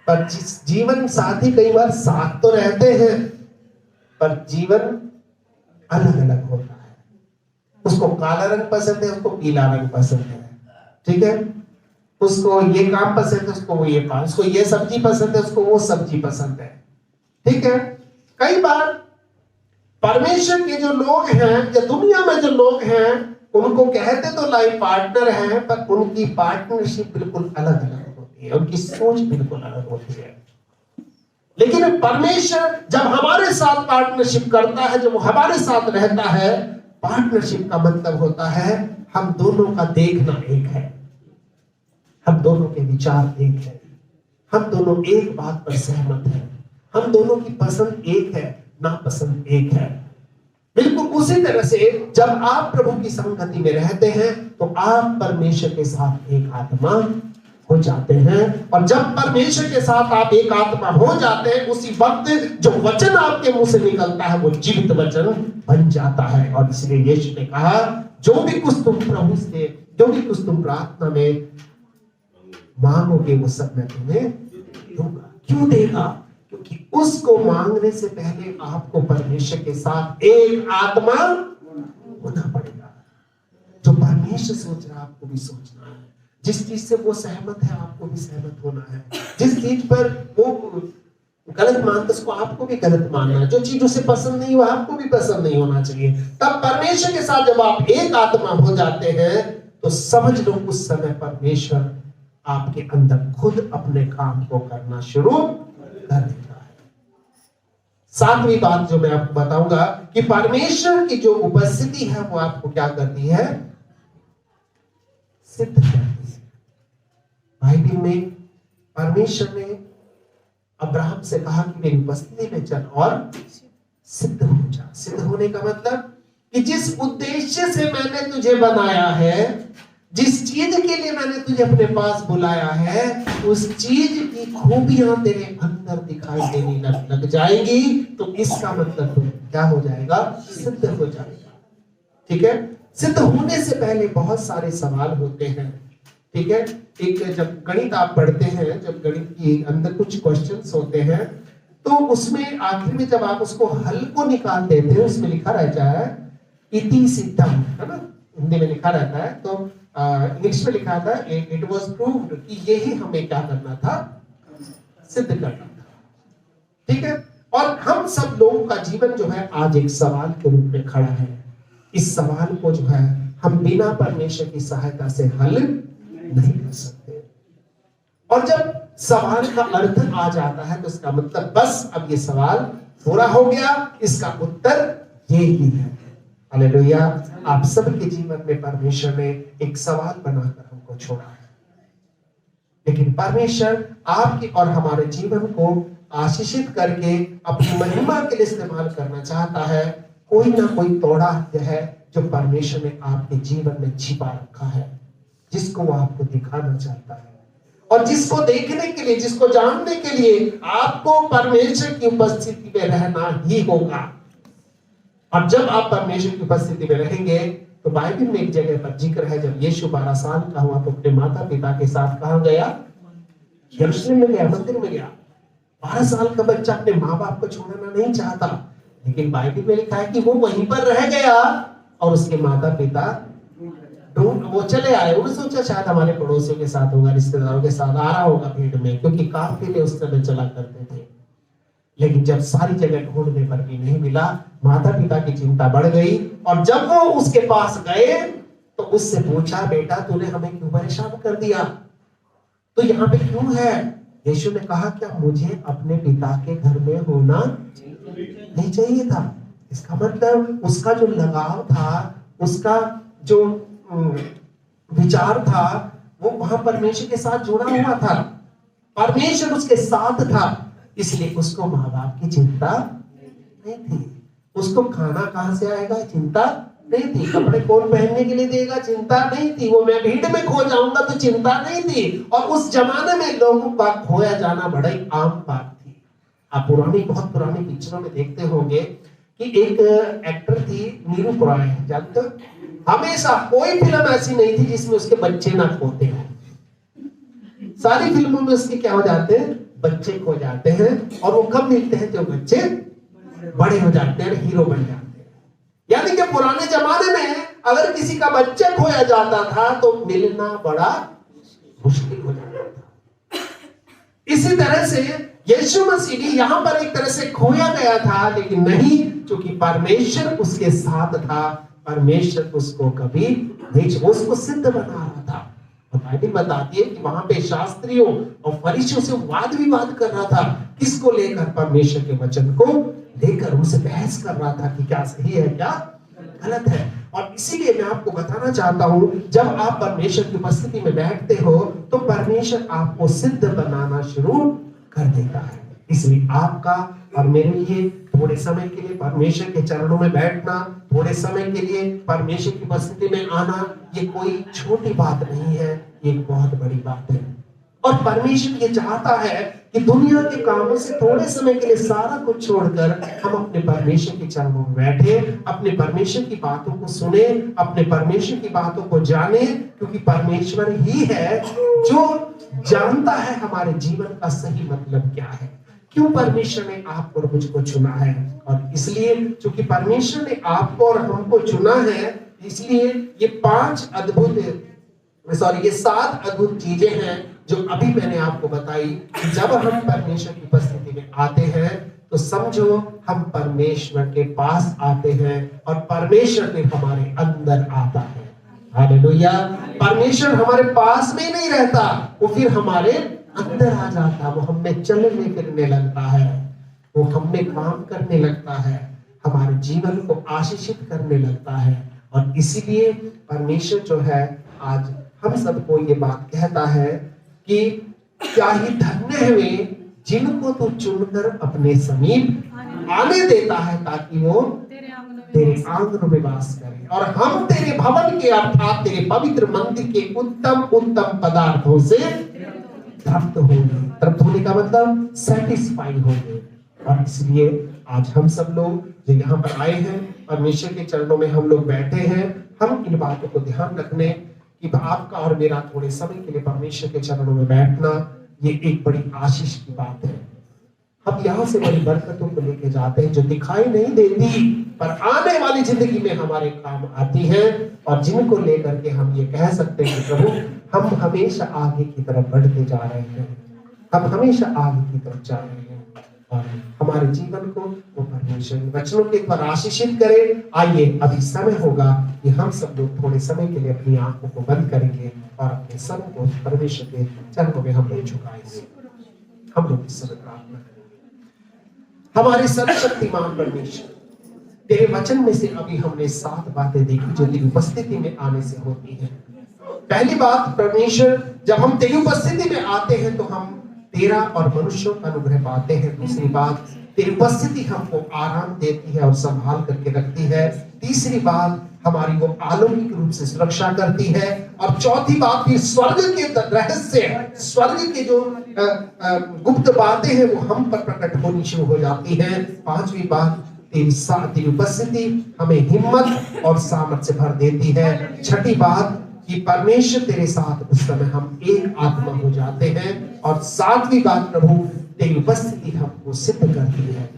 पर जीवन साथी कई बार साथ तो रहते हैं पर जीवन अलग अलग होता है। उसको काला रंग पसंद है, उसको पीला रंग पसंद है, ठीक है। उसको ये काम पसंद है, उसको वो ये काम, उसको ये सब्जी पसंद है, उसको वो सब्जी पसंद है। ठीक है, कई बार परमेश्वर के जो लोग हैं या दुनिया में जो लोग हैं उनको कहते तो लाइफ पार्टनर हैं, पर उनकी पार्टनरशिप बिल्कुल अलग अलग होती है, उनकी सोच बिल्कुल अलग होती है। लेकिन परमेश्वर जब हमारे साथ पार्टनरशिप करता है, जब वो हमारे साथ रहता है, पार्टनरशिप का मतलब होता है हम दोनों का देखना एक है, हम दोनों के विचार एक है, हम दोनों एक बात पर सहमत हैं, हम दोनों की पसंद एक है, नापसंद एक है। बिल्कुल उसी तरह से जब आप प्रभु की संगति में रहते हैं तो आप परमेश्वर के साथ एक आत्मा हो जाते हैं, और जब परमेश्वर के साथ आप एक आत्मा हो जाते हैं, उसी वक्त जो वचन आपके मुंह से निकलता है वो जीवित वचन बन जाता है। और इसलिए यीशु ने कहा, जो भी कुछ तुम प्रभु से, जो भी कुछ तुम प्रार्थना में मांगोगे वो सब मैं तुम्हें दूंगा। क्यों देगा? क्योंकि उसको मांगने से पहले आपको परमेश्वर के साथ एक आत्मा होना पड़ेगा। जो परमेश्वर सोच रहा है आपको भी सोचना है, जिस चीज से वो सहमत है आपको भी सहमत होना है, जिस चीज पर वो गलत मानता उसको आपको भी गलत मानना है, जो चीज उसे पसंद नहीं हुआ आपको भी पसंद नहीं होना चाहिए। तब परमेश्वर के साथ जब आप एक आत्मा हो जाते हैं तो समझ लो उस समय परमेश्वर आपके अंदर खुद अपने काम को करना शुरू कर देता है। सातवीं बात जो मैं आपको बताऊंगा कि परमेश्वर की जो उपस्थिति है वो आपको क्या करती है? सिद्ध करती है। बाइबल में परमेश्वर ने अब्राहम से कहा कि मेरी उपस्थिति में चल और सिद्ध हो जा। सिद्ध होने का मतलब कि जिस उद्देश्य से मैंने तुझे बनाया है, जिस चीज के लिए मैंने तुझे अपने पास बुलाया है, उस चीज की खूबियां तेरे अंदर दिखाई देने लग जाएंगी, तो इसका मतलब तुम क्या हो जाएगा? सिद्ध हो जाएगा। ठीक है, सिद्ध होने से पहले बहुत सारे सवाल होते हैं। ठीक है, एक जब गणित आप पढ़ते हैं, जब गणित के अंदर कुछ क्वेश्चंस होते हैं तो उसमें आखिर में जब आप उसको हल को निकाल देते हैं, उसमें लिखा रहता है इति सिद्धम, है ना, हिंदी में लिखा रहता है, तो इंग्लिश में लिखा था इट वाज प्रूव्ड, कि यही हमें क्या करना था? सिद्ध करना था। ठीक है, और हम सब लोगों का जीवन जो है आज एक सवाल के रूप में खड़ा है। इस सवाल को जो है हम बिना परमेश्वर की सहायता से हल नहीं कर सकते। और जब सवाल का अर्थ आ जाता है तो इसका मतलब बस अब ये सवाल पूरा हो गया, इसका उत्तर ये ही है। हालेलुया। आप सबके जीवन में परमेश्वर ने एक सवाल बनाकर हमको छोड़ा है, लेकिन परमेश्वर आपके और हमारे जीवन को आशीषित करके अपनी महिमा के लिए इस्तेमाल करना चाहता है। कोई ना कोई तोड़ा है जो परमेश्वर ने आपके जीवन में छिपा रखा है, जिसको वो आपको दिखाना चाहता है, और जिसको देखने के लिए, जिसको जानने के लिए आपको परमेश्वर की उपस्थिति में रहना ही होगा। और जब आप परमेश्वर की उपस्थिति में रहेंगे तो बाइबल में एक जगह पर जिक्र है, जब यीशु 12 साल का हुआ तो अपने माता पिता के साथ कहां गया? यरूशलेम में गया, मंदिर में गया। 12 साल का बच्चा अपने माँ बाप को छोड़ना नहीं चाहता, लेकिन बाइबल में लिखा है कि वो वहीं पर रह गया और उसके माता पिता वो चले आए। उन्होंने सोचा शायद हमारे पड़ोसियों के साथ होगा, रिश्तेदारों के साथ आ रहा होगा भीड़ में, क्योंकि काफिले उस समय चला करते थे। लेकिन जब सारी जगह ढूंढने पर भी नहीं मिला, माता पिता की चिंता बढ़ गई, और जब वो उसके पास गए तो उससे पूछा, बेटा तूने हमें क्यों परेशान कर दिया, तो यहाँ पे क्यों है? यीशु ने कहा, क्या मुझे अपने पिता के घर में होना नहीं चाहिए था? इसका मतलब उसका जो लगाव था, उसका जो विचार था, वो वहां परमेश्वर के साथ जुड़ा हुआ था, परमेश्वर उसके साथ था, इसलिए उसको माँ बाप की चिंता नहीं थी। उसको खाना कहां से आएगा चिंता नहीं थी, कपड़े कौन पहनने के लिए देगा चिंता नहीं थी, वो मैं भीड़ में खो जाऊंगा तो चिंता नहीं थी। और उस जमाने में लोगों का खोया जाना बड़ा ही आम बात थी। आप बहुत पुरानी पिक्चरों में देखते होंगे कि एक एक्टर थी नीरू रॉय, जानते हो? हमेशा कोई फिल्म ऐसी नहीं थी जिसमें उसके बच्चे ना खोते हो। सारी फिल्मों में उसके क्या हो जाते हैं? बच्चे खो जाते हैं, और वो कब मिलते हैं? जब बच्चे बड़े हो जाते हैं, हीरो बन जाते हैं। यानी कि पुराने जमाने में अगर किसी का बच्चा खोया जाता था तो मिलना बड़ा मुश्किल हो जाता था। इसी तरह से यीशु मसीह भी यहाँ पर एक तरह से खोया गया था, लेकिन नहीं, क्योंकि परमेश्वर उसके साथ था। परमेश्वर उसको कभी नहीं, वो उसको सिद्ध बना रहा था। और बाइबल बताती है कि वहां पे शास्त्रियों और फरीसियों से वाद विवाद कर रहा था, किसको लेकर? परमेश्वर के वचन को लेकर उनसे बहस कर रहा था कि क्या सही है, क्या गलत है। और इसीलिए मैं आपको बताना चाहता हूं, जब आप परमेश्वर की उपस्थिति में बैठते हो तो परमेश्वर आपको सिद्ध बनाना शुरू कर देता है। इसलिए आपका और मेरे लिए थोड़े समय के लिए परमेश्वर के चरणों में बैठना, थोड़े समय के लिए परमेश्वर की उपस्थिति में आना, ये कोई छोटी बात नहीं है, ये एक बहुत बड़ी बात है। और परमेश्वर ये चाहता है कि दुनिया के कामों से थोड़े समय के लिए सारा कुछ छोड़कर हम अपने परमेश्वर के चरणों में बैठे, अपने परमेश्वर की बातों को सुने, अपने परमेश्वर की बातों को जाने, क्योंकि परमेश्वर ही है जो जानता है हमारे जीवन का सही मतलब क्या है, क्यों परमेश्वर ने आपको और मुझको चुना है। और इसलिए क्योंकि परमेश्वर ने आपको और हमको चुना है, इसलिए ये 7 अद्भुत चीजें हैं जो अभी मैंने आपको बताई कि जब हम परमेश्वर की उपस्थिति में आते हैं तो समझो हम परमेश्वर के पास आते हैं और परमेश्वर फिर हमारे अंदर आता है। हालेलुया। परमेश्वर हमारे पास में नहीं रहता, वो फिर हमारे अंदर आ जाता, वो हमें चलने फिरने लगता है, वो हमें काम करने लगता है, हमारे जीवन को आशीषित करने लगता है। और इसीलिए परमेश्वर जो है आज हम सबको ये बात कहता है कि क्या ही धन्य है वे जिनको तू चुनकर अपने समीप आने देता है, ताकि वो तेरे आंगनों में वास करे और हम तेरे भवन के अर्थात तेरे पवित्र मंदिर के उत्तम उत्तम पदार्थों से तृप्त होंगे। तृप्त होने का मतलब सेटिस्फाई होंगे। और इसलिए आज हम सब लोग जो यहाँ पर आए हैं, परमेश्वर के चरणों में हम लोग बैठे हैं, हम इन बातों को ध्यान रखने कि आपका और मेरा थोड़े समय के लिए परमेश्वर के चरणों में बैठना ये एक बड़ी आशीष की बात है। हम यहाँ से बड़ी बरकतों को लेके जाते हैं जो दिखाई नहीं देती पर आने वाली जिंदगी में हमारे काम आती है, और जिनको लेकर के हम ये कह सकते हैं कि प्रभु हम हमेशा आगे की तरफ बढ़ते जा रहे हैं, हम हमेशा आगे की तरफ जा रहे हैं और हमारे जीवन को वो परमेश्वर वचनों के द्वारा आशीषित करे। आइए अभी समय होगा कि हम सब लोग थोड़े समय के लिए अपनी आंखों को बंद करेंगे और अपने सर को परमेश्वर के चरणों में हम लोग झुकाएंगे। हम लोग इस समय प्रार्थना करेंगे। हमारे सर्वशक्तिमान परमेश्वर, तेरे वचन में से अभी हमने 7 बातें देखी जो तेरी उपस्थिति में आने से होती है। पहली बात, परमेश्वर जब हम तेरी उपस्थिति में आते हैं तो हम तेरा और मनुष्यों का अनुग्रह पाते हैं। दूसरी बात, तेरी उपस्थिति हमको आराम देती है और संभाल करके रखती है। तीसरी बात, हमारी वो अलौकिक रूप से सुरक्षा करती है। और चौथी बात, भी स्वर्ग के रहस्य, स्वर्ग के जो गुप्त बातें हैं वो हम पर प्रकट होनी शुरू हो जाती है। पांचवी बात, तेरी उपस्थिति हमें हिम्मत और सामर्थ्य से भर देती है। छठी बात कि परमेश्वर तेरे साथ उस समय हम एक आत्मा हो जाते हैं। और 7वीं बात, प्रभु तेरी उपस्थिति हमको सिद्ध करती है।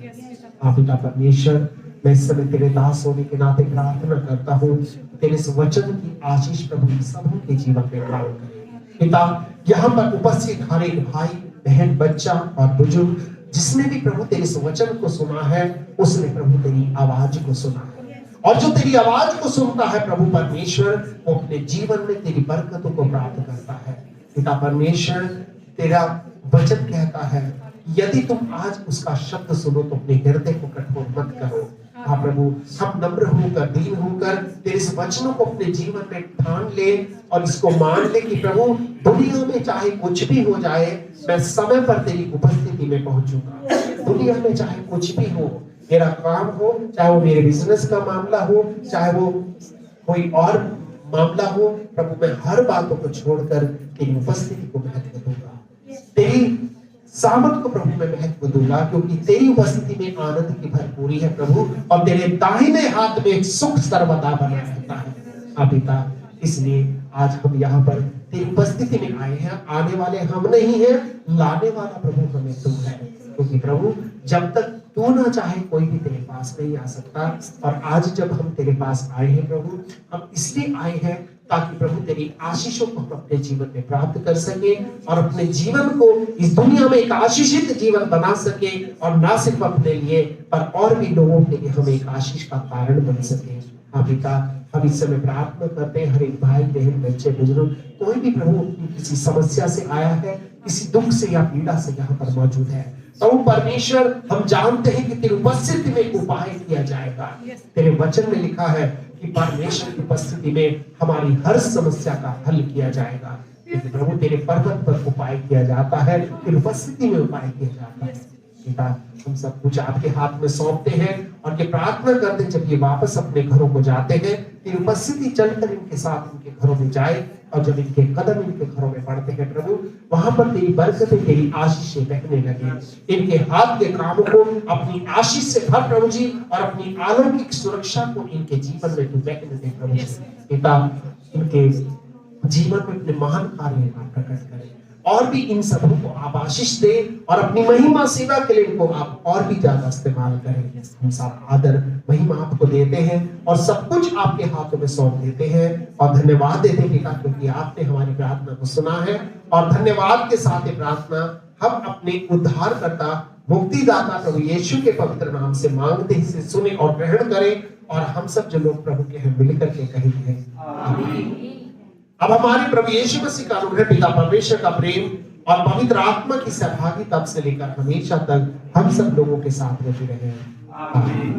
पिता परमेश्वर, मैं इस समय तेरे दास होने के नाते प्रार्थना करता हूँ, तेरे इस वचन की आशीष प्रभु सबों के जीवन में काम करे। पिता, यहाँ पर उपस्थित हर एक भाई बहन, बच्चा और बुजुर्ग जिसने भी प्रभु तेरे इस वचन को सुना है, उसने प्रभु तेरी आवाज को सुना है, और जो तेरी आवाज को सुनता है प्रभु परमेश्वर, वो अपने जीवन में तेरी बरकतों को प्राप्त करता है। पिता परमेश्वर, तेरा वचन कहता है यदि तुम आज उसका शब्द सुनो तो अपने हृदय को कठोर मत करो। हाँ प्रभु, हम नम्र होकर, दीन होकर तेरे इस वचनों को अपने जीवन में ठान ले और इसको मान ले कि प्रभु दुनिया में चाहे कुछ भी हो जाए, मैं समय पर तेरी उपस्थिति में पहुंचूंगा। दुनिया में चाहे कुछ भी हो, मेरा काम हो, चाहे वो मेरे बिजनेस का मामला हो, चाहे वो कोई और मामला हो, प्रभु मैं हर बातों को छोड़कर तेरी उपस्थिति को महत्व दूंगा, तेरी सामर्थ को प्रभु मैं महत्व दूंगा, क्योंकि तेरी उपस्थिति में आनंद की भरपूरी है प्रभु, और तेरे दाहिने हाथ में सुख सर्वदा बना रहता है। हाँ पिता, इसलिए आज हम यहाँ पर तेरी उपस्थिति में आए हैं। आने वाले हम नहीं हैं, लाने वाला प्रभु हमें तू है, क्योंकि प्रभु जब तक तू ना चाहे कोई भी तेरे पास नहीं आ सकता। और आज जब हम तेरे पास आए हैं प्रभु, हम इसलिए आए हैं ताकि प्रभु तेरी आशीषों को हम अपने जीवन में प्राप्त कर सके और अपने जीवन को इस दुनिया में एक आशीषित जीवन बना सके, और ना सिर्फ अपने लिए पर और भी लोगों के लिए हम एक आशीष का कारण बन सके। हाँ पिता, हम इस समय प्रार्थना करते हैं हर एक भाई बहन बच्चे बुजुर्ग कोई भी प्रभु अपनी किसी समस्या से आया है, किसी दुख से या पीड़ा से यहाँ पर मौजूद है, प्रभु परमेश्वर हम जानते हैं कि तेरी उपस्थिति में एक उपाय किया जाएगा। तेरे वचन में लिखा है कि परमेश्वर की उपस्थिति में हमारी हर समस्या का हल किया जाएगा। क्योंकि प्रभु तेरे पर्वत पर उपाय किया जाता है, तेरी उपस्थिति में उपाय किया जाता है। पिता, हम सब कुछ आपके हाथ में सौंपते हैं और ये प्रार्थना करते हैं जब ये वापस अपने घरों को जाते हैं, तेरी उपस्थिति चलकर इनके साथ इनके घरों में जाए, और जब इनके कदम इनके घरों में पड़ते हैं प्रभु, वहां पर तेरी बरकतें तेरी आशीषें बहने लगे। इनके हाथ के कामों को अपनी आशीष से भर प्रभु जी, और अपनी अलौकिक सुरक्षा को इनके जीवन में तू बहने दे प्रभु जी। पिता, इनके जीवन में अपने महान कार्य का प्रकट करे, और भी इन सबों को आप आशीष दे, और अपनी महिमा सेवा के लिए इनको आप और भी ज्यादा इस्तेमाल करें। हम सब आदर महिमा आपको देते हैं और सब कुछ आपके हाथों में सौंप देते हैं, और धन्यवाद देते हैं पिता, क्योंकि आपने हमारी प्रार्थना को सुना है। और धन्यवाद के साथ ये प्रार्थना हम अपने उद्धारकर्ता मुक्तिदाता प्रभु यीशु के पवित्र नाम से मांगते हैं, इसे सुने और ग्रहण करें, और हम सब जो लोग प्रभु के हैं मिलकर के कहेंगे आमीन। अब हमारे प्रभु यीशु मसीह का अनुग्रह, पिता परमेश्वर का प्रेम और पवित्र आत्मा की सहभागिता से लेकर हमेशा तक हम सब लोगों के साथ रहती रहे। आमीन।